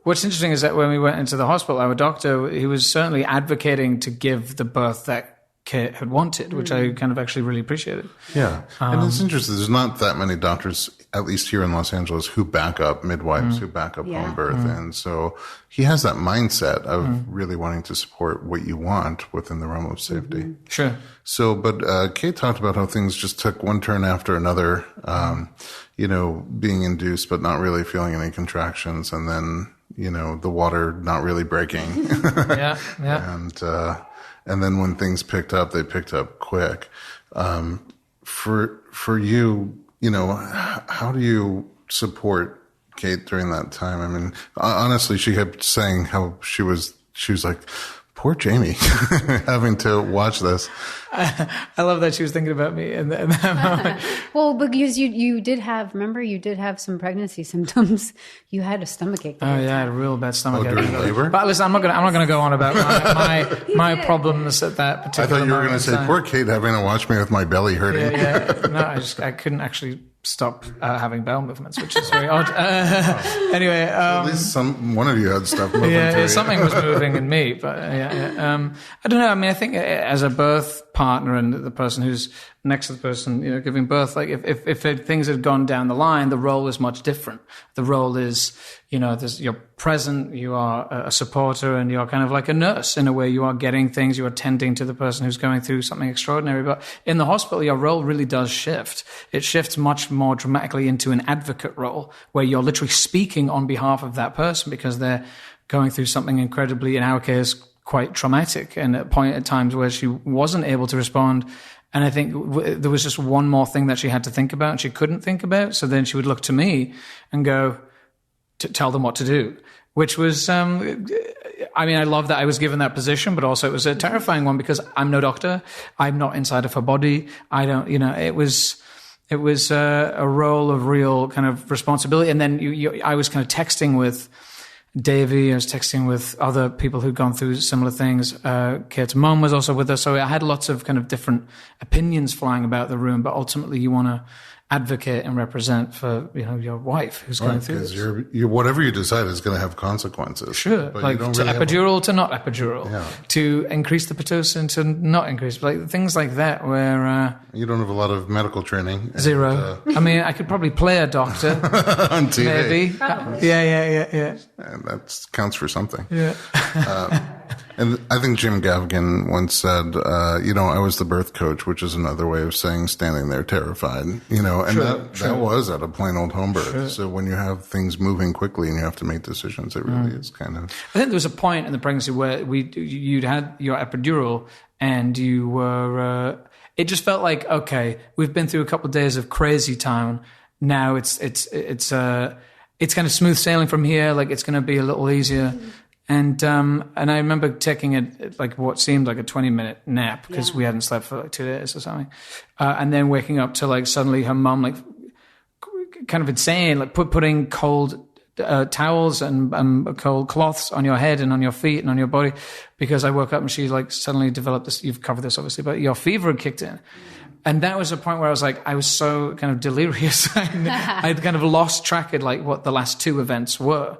what's interesting is that when we went into the hospital, our doctor, he was certainly advocating to give the birth that Kate had wanted, which I kind of actually really appreciated. Yeah. And it's interesting. There's not that many doctors, at least here in Los Angeles, who back up midwives, who back up home birth. And so he has that mindset of really wanting to support what you want within the realm of safety. Sure. So, but Kate talked about how things just took one turn after another, being induced, but not really feeling any contractions. And then, the water not really breaking. Yeah. And then when things picked up, they picked up quick. For you, how do you support Kate during that time? I mean, honestly, she kept saying how she was like, poor Jamie, having to watch this. I love that she was thinking about me in that moment. Well, because you did have some pregnancy symptoms. You had a stomachache. Oh yeah, I had a real bad stomachache during labor. But listen, I'm not gonna go on about my problems at that particular. I thought you were going to say, time. poor Kate having to watch me with my belly hurting. Yeah. No, I couldn't actually stop having bowel movements, which is very odd. Anyway, at least one of you had stuff moving. Yeah, something was moving in me, but I don't know. I mean, I think as a birth partner and the person who's next to the person, giving birth, like if things had gone down the line, the role is much different. The role is, you're present, you are a supporter, and you're kind of like a nurse in a way. You are getting things, you are tending to the person who's going through something extraordinary. But in the hospital, your role really does shift. It shifts much more dramatically into an advocate role where you're literally speaking on behalf of that person because they're going through something incredibly, in our case, quite traumatic, and at times where she wasn't able to respond. And I think there was just one more thing that she had to think about and she couldn't think about. So then she would look to me and go, to tell them what to do, which was, I love that I was given that position, but also it was a terrifying one because I'm no doctor. I'm not inside of her body. I don't, it was a role of real kind of responsibility. And then I was kind of texting with Davey, I was texting with other people who'd gone through similar things. Kate's mom was also with us. So I had lots of kind of different opinions flying about the room, but ultimately you want to advocate and represent for, your wife who's going through this. Because whatever you decide is going to have consequences. Sure. But like to epidural to not epidural, to increase the Pitocin to not increase, like things like that where, you don't have a lot of medical training. Zero. I could probably play a doctor on TV. Maybe. Probably. Yeah. And that counts for something. Yeah. And I think Jim Gaffigan once said, I was the birth coach, which is another way of saying standing there terrified, and that was at a plain old home birth. Sure. So when you have things moving quickly and you have to make decisions, it really is kind of... I think there was a point in the pregnancy where you'd had your epidural and you were, it just felt like, okay, we've been through a couple of days of crazy time. Now it's kind of smooth sailing from here. Like it's going to be a little easier. And I remember taking like what seemed like a 20-minute nap because we hadn't slept for like 2 days or something. And then waking up to like suddenly her mum, like kind of insane, like putting cold towels and cold cloths on your head and on your feet and on your body, because I woke up and she like suddenly developed this, you've covered this obviously, but your fever had kicked in. And that was a point where I was so kind of delirious. I'd kind of lost track of like what the last two events were.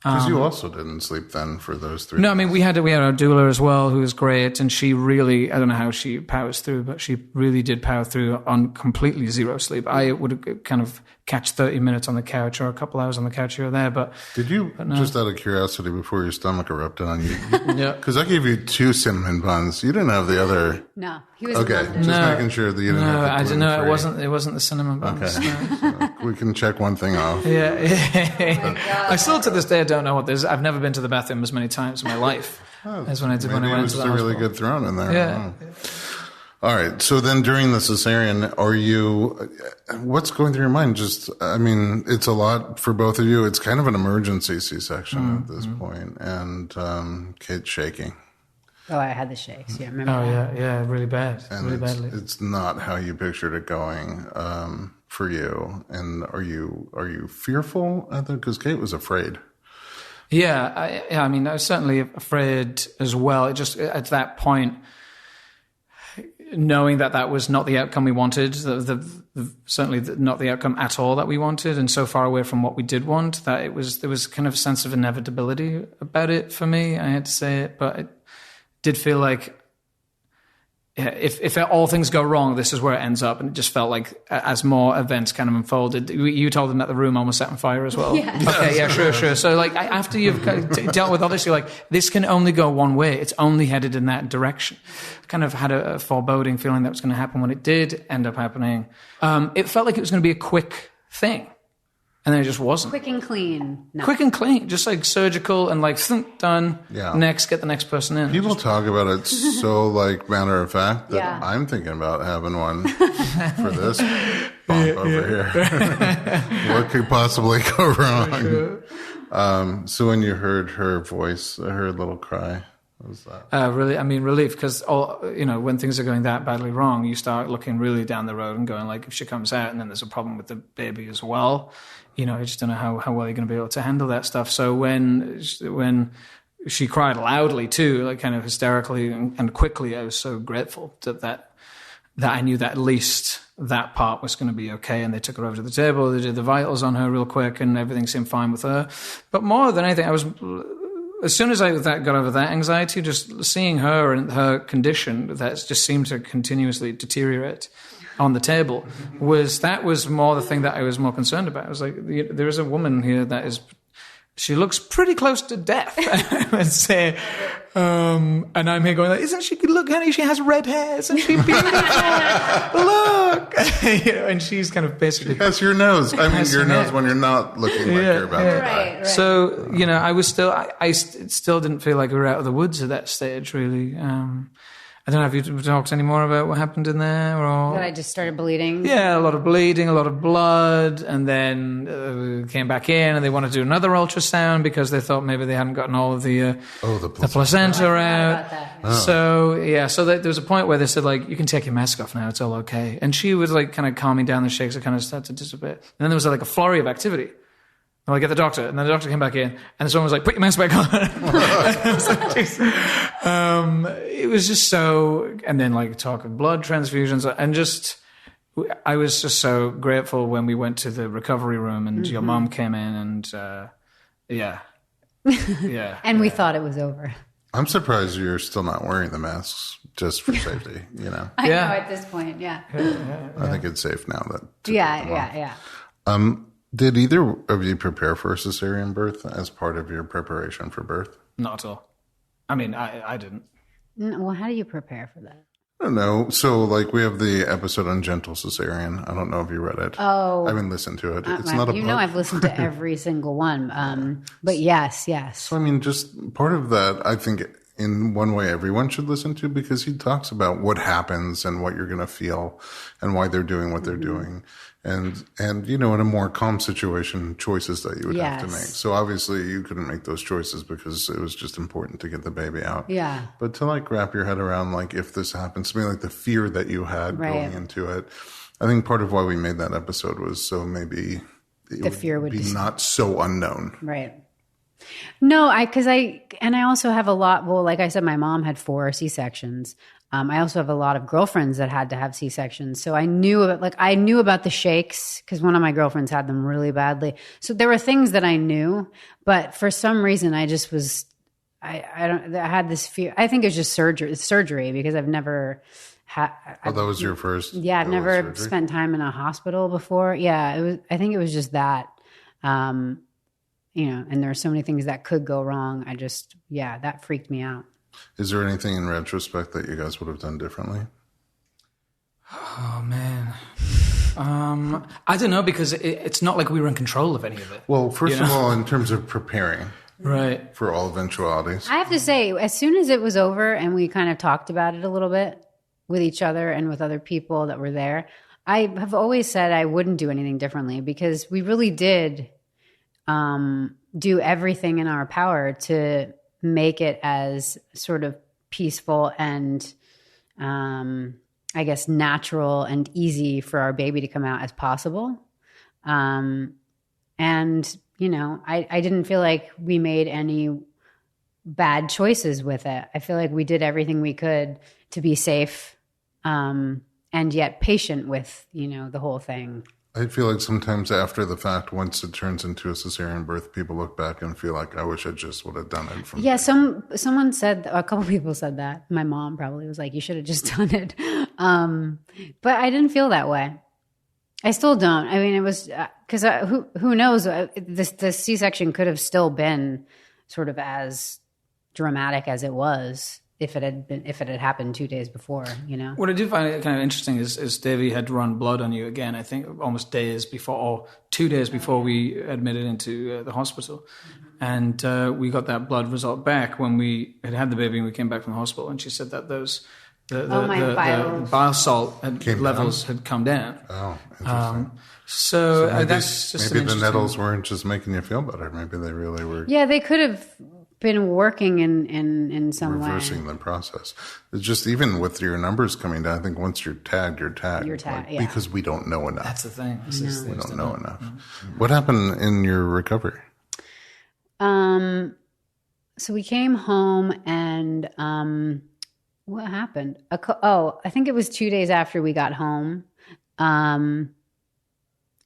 Because you also didn't sleep then for those 3 days. No, I mean, we had our doula as well, who was great. And she really, I don't know how she powers through, but she really did power through on completely zero sleep. I would kind of catch 30 minutes on the couch or a couple hours on the couch here or there. But did you, just out of curiosity, before your stomach erupted on you? Yeah. Because I gave you 2 cinnamon buns. You didn't have the other. No, he was okay. Just making sure that you didn't have the I didn't know. gluten-free. It wasn't the cinnamon buns. Okay. No. So we can check one thing off. Yeah. I still to this day don't know what this is. I've never been to the bathroom as many times in my life as when I did when I went to the hospital. Maybe it was a really good throne in there. Yeah. All right. So then during the cesarean, what's going through your mind? It's a lot for both of you. It's kind of an emergency C-section at this point, and Kate's shaking. Oh, I had the shakes. Yeah, remember? Oh, yeah, really bad, and really badly. It's not how you pictured it going for you. And are you fearful? Because Kate was afraid. Yeah, I mean, I was certainly afraid as well. It just at that point, knowing that was not the outcome we wanted, certainly not the outcome at all that we wanted, and so far away from what we did want, that there was kind of a sense of inevitability about it for me. I had to say it, but it did feel like if all things go wrong, this is where it ends up. And it just felt like as more events kind of unfolded, you told them that the room almost set on fire as well. Yeah. Okay, yeah, sure. So like after you've dealt with all this, you're like, this can only go one way. It's only headed in that direction. Kind of had a foreboding feeling that was going to happen when it did end up happening. It felt like it was going to be a quick thing. And then it just wasn't. Quick and clean. No. Quick and clean. Just like surgical and like, done. Yeah. Next, get the next person in. People talk about it so like matter of fact that Yeah. I'm thinking about having one for this bump over here. What could possibly go wrong? So when you heard her voice, her little cry, what was that? Really, I mean, relief, because when things are going that badly wrong, you start looking really down the road and going like, if she comes out and then there's a problem with the baby as well, I just don't know how well you're going to be able to handle that stuff. So when she cried loudly too, like kind of hysterically and quickly, I was so grateful that I knew that at least that part was going to be okay. And they took her over to the table, they did the vitals on her real quick, and everything seemed fine with her. But more than anything, as soon as I got over that anxiety, just seeing her and her condition that just seemed to continuously deteriorate on the table was more the thing that I was more concerned about. I was like, there is a woman here she looks pretty close to death, I would say. And I'm here going like, isn't she good? Look, honey, she has red hair. Isn't she beautiful? Look. And she's kind of basically... That's your nose. I mean, your nose when you're not looking like you're about to die. Right. So, I was still... I still didn't feel like we were out of the woods at that stage, really. I don't know if you talked any more about what happened in there or... That I just started bleeding. Yeah, a lot of bleeding, a lot of blood, and then came back in and they wanted to do another ultrasound because they thought maybe they hadn't gotten all of the placenta out. So there was a point where they said, like, you can take your mask off now, it's all okay. And she was like kind of calming down, the shakes had kind of started to dissipate. And then there was like a flurry of activity. And I get the doctor, and then the doctor came back in, and someone was like, put your mask back on. I was like, it was just so, and then like talk of blood transfusions, and just, I was just so grateful when we went to the recovery room, and your mom came in, and And we thought it was over. I'm surprised you're still not wearing the masks just for safety, I know at this point, yeah. I think it's safe now that... Yeah. Did either of you prepare for a cesarean birth as part of your preparation for birth? not at all. I mean, I didn't. Well, how do you prepare for that? I don't know. So, like, we have the episode on gentle cesarean. I don't know if you read it. Oh. I haven't listened to it. It's not a book. I've listened to every single one. But yes. So, I mean, just part of that, I think, in one way, everyone should listen to, because he talks about what happens and what you're going to feel and why they're doing what they're doing. And, in a more calm situation, choices that you would have to make. So obviously you couldn't make those choices because it was just important to get the baby out. Yeah. But to like wrap your head around, like, if this happens to me, like the fear that you had going into it, I think part of why we made that episode was so maybe the fear would be not so unknown. Right. No, I also have a lot. Well, like I said, my mom had 4 C-sections. I also have a lot of girlfriends that had to have C-sections. So I knew about the shakes because one of my girlfriends had them really badly. So there were things that I knew, but for some reason I just was, I had this fear. I think it was just surgery because I've never had. Oh, that was your first? Yeah. I've never spent time in a hospital before. Yeah. I think it was just that, and there are so many things that could go wrong. That freaked me out. Is there anything in retrospect that you guys would have done differently? Oh, man. I don't know, because it's not like we were in control of any of it. Well, first of all, in terms of preparing for all eventualities. I have to say, as soon as it was over and we kind of talked about it a little bit with each other and with other people that were there, I have always said I wouldn't do anything differently because we really did do everything in our power to make it as sort of peaceful and, I guess, natural and easy for our baby to come out as possible. I didn't feel like we made any bad choices with it. I feel like we did everything we could to be safe, and yet patient with, the whole thing. I feel like sometimes after the fact, once it turns into a cesarean birth, people look back and feel like, I wish I just would have done it. Someone said, a couple people said that. My mom probably was like, you should have just done it. But I didn't feel that way. I still don't. I mean, it was because who knows? The C-section could have still been sort of as dramatic as it was if it had happened 2 days before, What I do find it kind of interesting is Davey had run blood on you again, I think almost days before, or 2 days before we admitted into the hospital. And we got that blood result back when we had the baby and we came back from the hospital. And she said that the bile salt levels had come down. Oh, interesting. So maybe, that's just maybe the nettles weren't just making you feel better. Maybe they really were. Yeah, they could have been working in some way. Reversing the process. It's just, even with your numbers coming down, I think once you're tagged, you're tagged. You're tagged, yeah. Because we don't know enough. That's the thing. We don't know enough. Mm-hmm. What happened in your recovery? So we came home and what happened? I think it was 2 days after we got home.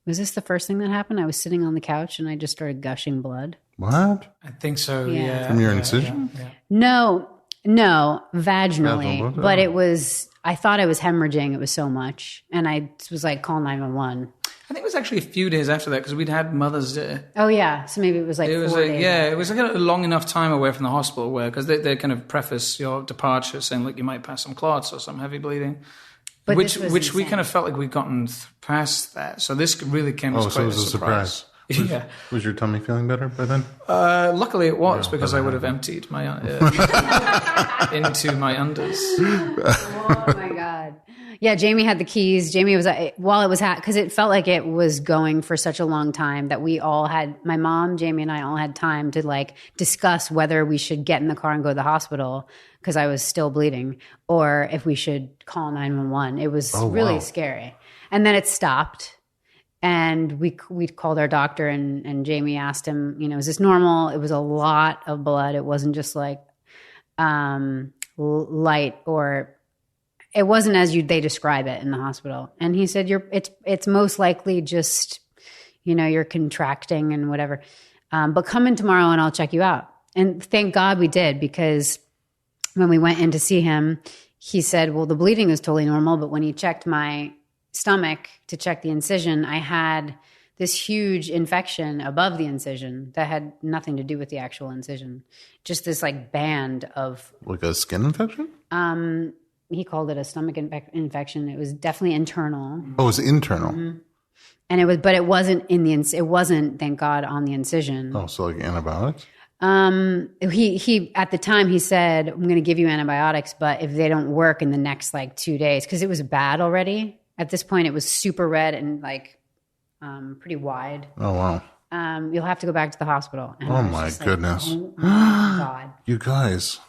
Was this the first thing that happened? I was sitting on the couch and I just started gushing blood. What? I think so, yeah. From your incision? Yeah. No, vaginally. But I thought I was hemorrhaging. It was so much. And I was like, call 911. I think it was actually a few days after that because we'd had Mother's Day. Oh, yeah. So maybe it was like 4 days. Yeah, it was like a long enough time away from the hospital because they kind of preface your departure saying, like, you might pass some clots or some heavy bleeding. But which we kind of felt like we'd gotten past that. So this really came as quite a surprise. Was your tummy feeling better by then? Luckily it was, because I would have emptied my into my unders. Oh my God. Yeah, Jamie had the keys. Jamie was, while it was, because it felt like it was going for such a long time that we all had, my mom, Jamie, and I all had time to like discuss whether we should get in the car and go to the hospital because I was still bleeding, or if we should call 911. It was really scary. And then it stopped. And we called our doctor and Jamie asked him, is this normal? It was a lot of blood. It wasn't just like light, or it wasn't as they describe it in the hospital. And he said, it's most likely just, you're contracting and whatever. But come in tomorrow and I'll check you out. And thank God we did, because when we went in to see him, he said, well, the bleeding is totally normal. But when he checked my stomach to check the incision, I had this huge infection above the incision that had nothing to do with the actual incision. Just this like band of Like a skin infection? he called it a stomach infection. It was definitely internal. Oh, it was internal. And it was, but it wasn't in the, it wasn't, thank God, on the incision. Oh, so like antibiotics? He at the time he said, I'm going to give you antibiotics, but if they don't work in the next like 2 days, because it was bad already. At this point, it was super red and like pretty wide. Oh, wow. You'll have to go back to the hospital. And Oh, I was my just like, goodness. oh my God. You guys,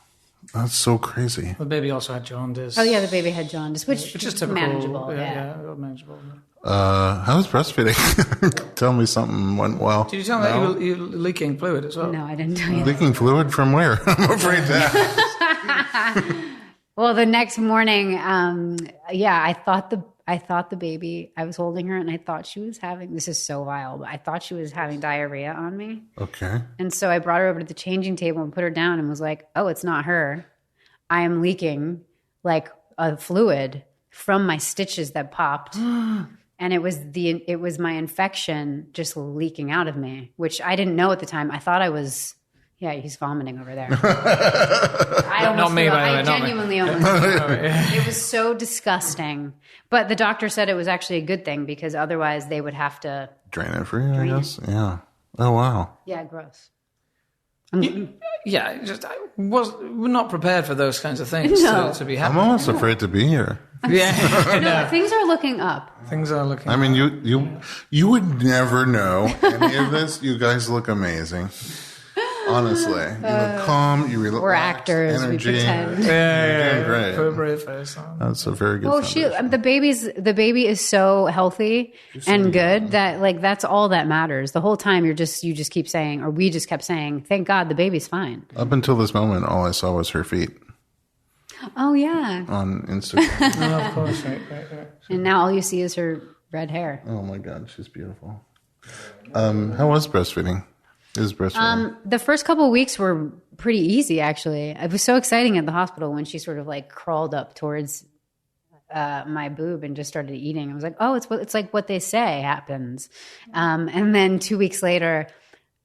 that's so crazy. The baby also had jaundice. Oh yeah, the baby had jaundice, which is typical. manageable. Yeah, manageable. How was breastfeeding? Tell me something went well. Did you tell me that you were leaking fluid as well? No, I didn't tell you. Leaking fluid from where? I'm afraid to ask. Well, the next morning, I thought the baby, I was holding her and I thought she was having, this is so vile, but I thought she was having diarrhea on me. Okay. And so I brought her over to the changing table and put her down and was like, oh, it's not her. I am leaking like a fluid from my stitches that popped. And it was my infection just leaking out of me, which I didn't know at the time. I thought I was, he's vomiting over there. I genuinely almost It was so disgusting. But the doctor said it was actually a good thing because otherwise they would have to drain it for you, I guess. Yeah. Oh, wow. Yeah, gross. We're not prepared for those kinds of things to be happening. I'm almost afraid to be here. No, things are looking up. Things are looking. I mean, you would never know any of this. You guys look amazing. Honestly, you look calm. You relax. We're actors. Energy. We pretend. Yeah, great. Put a brave face on. That's a very good. Well, foundation. the baby is so healthy and good that like that's all that matters. The whole time you just keep saying, or we just kept saying, "Thank God the baby's fine." Up until this moment, all I saw was her feet. Oh yeah. On Instagram. Oh, of course, right. And now all you see is her red hair. Oh my God, she's beautiful. How was breastfeeding? Is breastfeeding? The first couple of weeks were pretty easy, actually. It was so exciting at the hospital when she sort of like crawled up towards my boob and just started eating. I was like, oh, it's like what they say happens. And then 2 weeks later,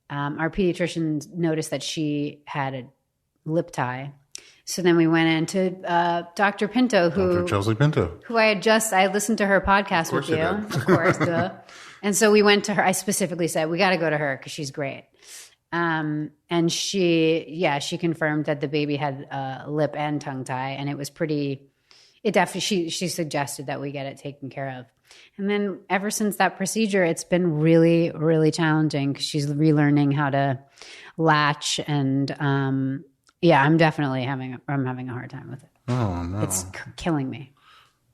our pediatrician noticed that she had a lip tie. So then we went into Dr. Pinto, Dr. Chelsea Pinto, who I listened to her podcast with you, of course. And so we went to her. I specifically said, we got to go to her because she's great. And she confirmed that the baby had lip and tongue tie, and it was she suggested that we get it taken care of. And then ever since that procedure, it's been really, really challenging because she's relearning how to latch and, I'm definitely having a hard time with it. Oh no, it's killing me.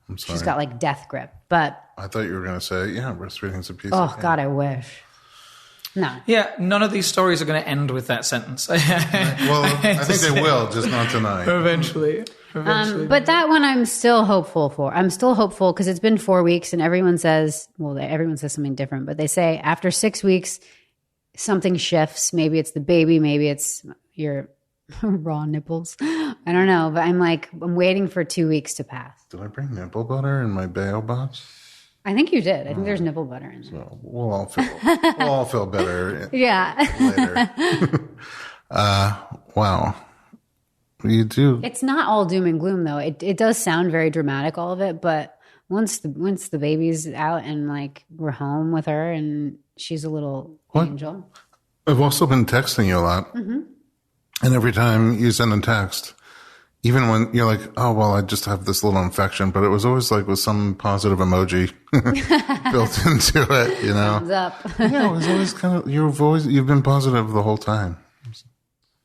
I'm sorry. She's got like death grip, but I thought you were going to say, breastfeeding's a piece. Oh God, I wish. No. Yeah, none of these stories are going to end with that sentence. Well, I think they will, just not tonight. Eventually. But that one I'm still hopeful for. I'm still hopeful because it's been 4 weeks and everyone says something different, but they say after 6 weeks, something shifts. Maybe it's the baby, maybe it's your raw nipples. I don't know, but I'm waiting for 2 weeks to pass. Did I bring nipple butter in my bail box? I think you did. I think there's nipple butter in there. So we'll all feel better. Yeah. Later. Wow. You do. It's not all doom and gloom though. It does sound very dramatic, all of it, but once the baby's out and we're home with her and she's a little angel. I've also been texting you a lot. Mm-hmm. And every time you send a text, even when you're like, oh, well, I just have this little infection, but it was always with some positive emoji built into it, Thumbs up. Yeah, it was always you've been positive the whole time.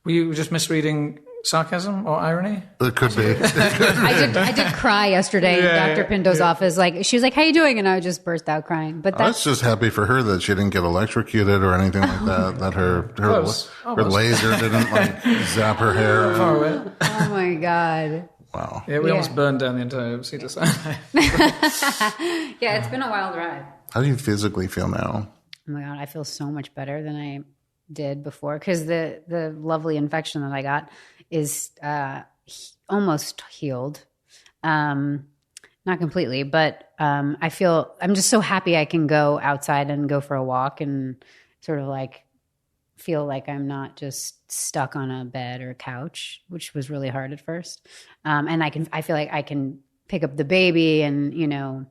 Were you just misreading sarcasm or irony? It could be. I did cry yesterday in Dr. Pinto's office. She was like, how you doing? And I just burst out crying. But I was just happy for her that she didn't get electrocuted or anything like that, that her laser didn't zap her hair. Oh my God. Wow. Yeah, we almost burned down the entire Cedar Sinai. Yeah, it's been a wild ride. How do you physically feel now? Oh my God, I feel so much better than I did before because the lovely infection that I got is almost healed. not completely, but I'm just so happy I can go outside and go for a walk and sort of like feel like I'm not just stuck on a bed or a couch, which was really hard at first. And I feel like I can pick up the baby, and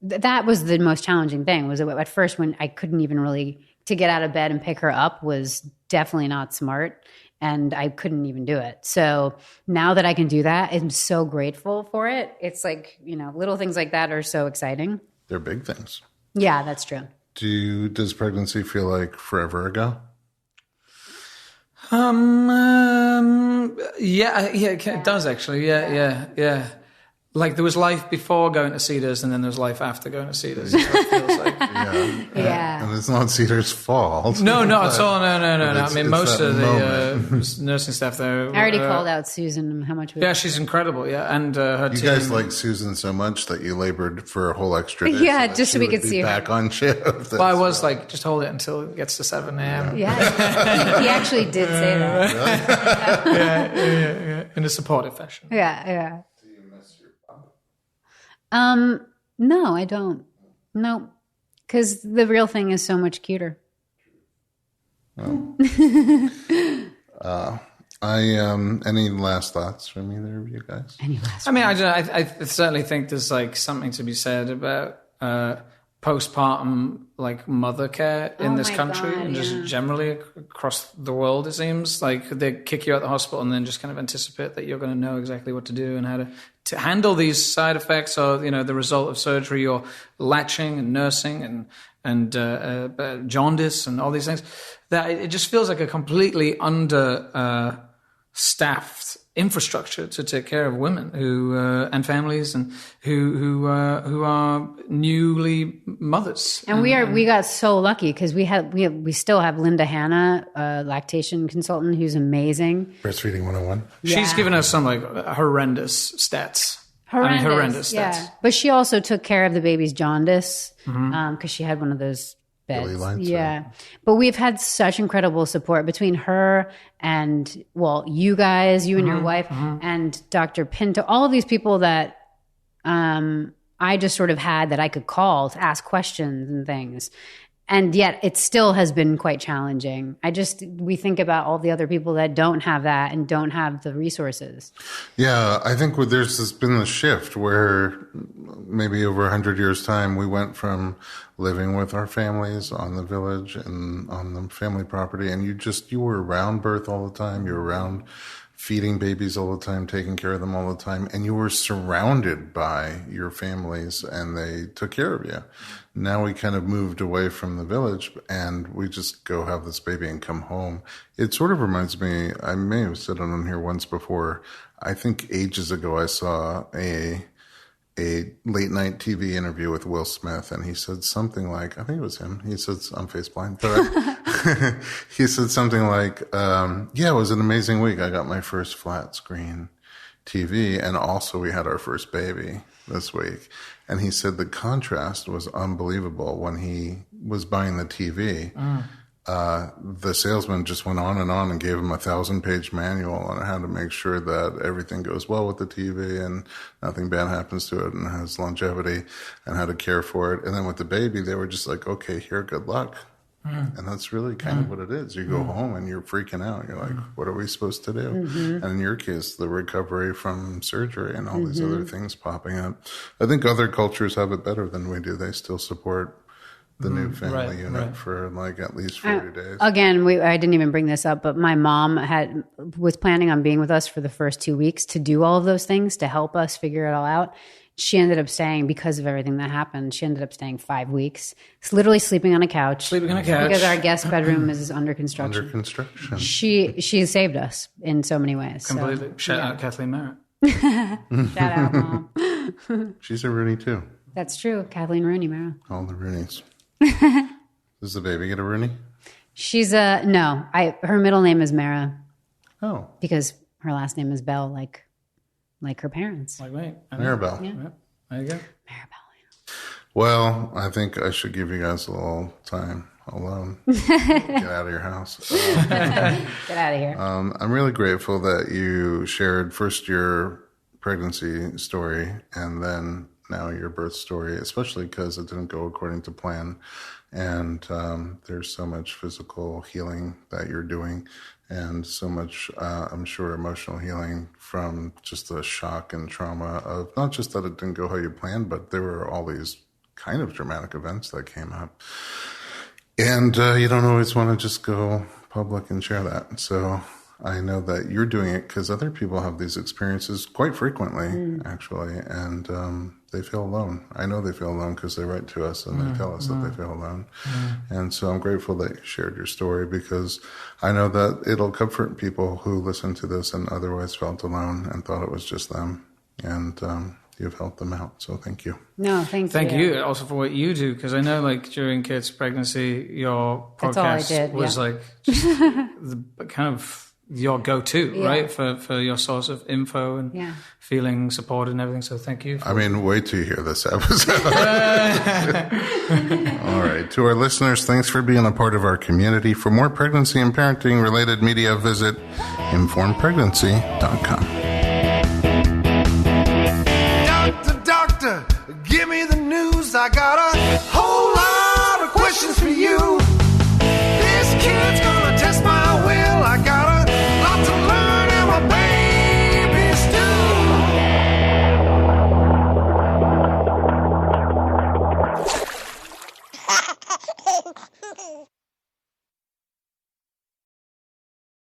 that was the most challenging thing. Was at first when I couldn't even really, to get out of bed and pick her up was definitely not smart, and I couldn't even do it. So now that I can do that, I'm so grateful for it. It's like, little things like that are so exciting. They're big things. Yeah, that's true. Does pregnancy feel like forever ago? Yeah, it does actually. Yeah. Like there was life before going to Cedars, and then there's life after going to Cedars. That's what it feels like. Yeah. And it's not Cedar's fault. No, not at all. No. I mean, most of the nursing staff there. I already called out Susan. How much? Yeah, she's incredible. Yeah, and her You team. guys like Susan so much that you labored for a whole extra day. Yeah, that just so she we could would be see her. back on shift. Well, I was like, just hold it until it gets to 7 a.m. Yeah, he actually did say that. Yeah, in a supportive fashion. Yeah. Do you miss your father? No, I don't. No, because the real thing is so much cuter. Any last thoughts from either of you guys? Any last? I mean, I certainly think there's like something to be said about postpartum like mother care in this my country God, and just yeah. generally across the world. It seems like they kick you out of the hospital and then just kind of anticipate that you're going to know exactly what to do and how to handle these side effects or the result of surgery or latching and nursing and jaundice and all these things. That it just feels like a completely under staffed infrastructure to take care of women who and families and who are newly mothers. And we got so lucky because we still have Linda Hanna, a lactation consultant who's amazing. Breastfeeding 101. She's given us some like horrendous stats. Horrendous yeah. stats. But she also took care of the baby's jaundice because she had one of those beds. Billy Lights, yeah. But we've had such incredible support between her and, you guys, you and your wife, and Dr. Pinto, all of these people that I just sort of had that I could call to ask questions and things. And yet it still has been quite challenging. We think about all the other people that don't have that and don't have the resources. Yeah, I think there's been a shift where maybe over 100 years' time, we went from living with our families on the village and on the family property, and you were around birth all the time. You were around feeding babies all the time, taking care of them all the time, and you were surrounded by your families, and they took care of you. Now we kind of moved away from the village, and we just go have this baby and come home. It sort of reminds me, I may have said it on here once before, I think ages ago I saw a late night TV interview with Will Smith, and he said something like, I think it was him. He said, I'm face blind, but he said something like, yeah, it was an amazing week. I got my first flat screen TV, and also we had our first baby this week. And he said the contrast was unbelievable when he was buying the TV. The salesman just went on and gave him a 1,000-page manual on how to make sure that everything goes well with the TV and nothing bad happens to it and has longevity and how to care for it. And then with the baby, they were just like, okay, here, good luck. And that's really kind of what it is. You go home and you're freaking out. You're like, what are we supposed to do? And in your case, the recovery from surgery and all these other things popping up. I think other cultures have it better than we do. They still support the new family unit for like at least 40 days. Again, I didn't even bring this up, but my mom was planning on being with us for the first 2 weeks to do all of those things to help us figure it all out. She ended up staying, because of everything that happened, she ended up staying 5 weeks. It's literally sleeping on a couch. Because our guest bedroom is under construction. She saved us in so many ways. Completely. So, Shout out Kathleen Merritt. Shout out, Mom. She's a Rooney too. That's true. Kathleen Rooney, Mara. All the Roonies. Does the baby get a Rooney? She's no. Her middle name is Mara. Oh. Because her last name is Bell, like her parents. Like me. Maribel. Yeah. There you go. Maribel. Well, I think I should give you guys a little time alone. Get out of your house. Get out of here. I'm really grateful that you shared first your pregnancy story and then now, your birth story, especially because it didn't go according to plan. And there's so much physical healing that you're doing, and so much, I'm sure, emotional healing from just the shock and trauma of not just that it didn't go how you planned, but there were all these kind of dramatic events that came up. And you don't always want to just go public and share that. So I know that you're doing it because other people have these experiences quite frequently, actually, and they feel alone. I know they feel alone because they write to us and they tell us that they feel alone. And so I'm grateful that you shared your story, because I know that it'll comfort people who listen to this and otherwise felt alone and thought it was just them. And you've helped them out. So thank you. No, thank you. Thank you also for what you do, because I know, like, during Kate's pregnancy, your podcast was like just the kind of your go-to, right, for your source of info and feeling supported and everything. So thank you. I mean, wait till you hear this episode. All right. To our listeners, thanks for being a part of our community. For more pregnancy and parenting related media, visit informedpregnancy.com.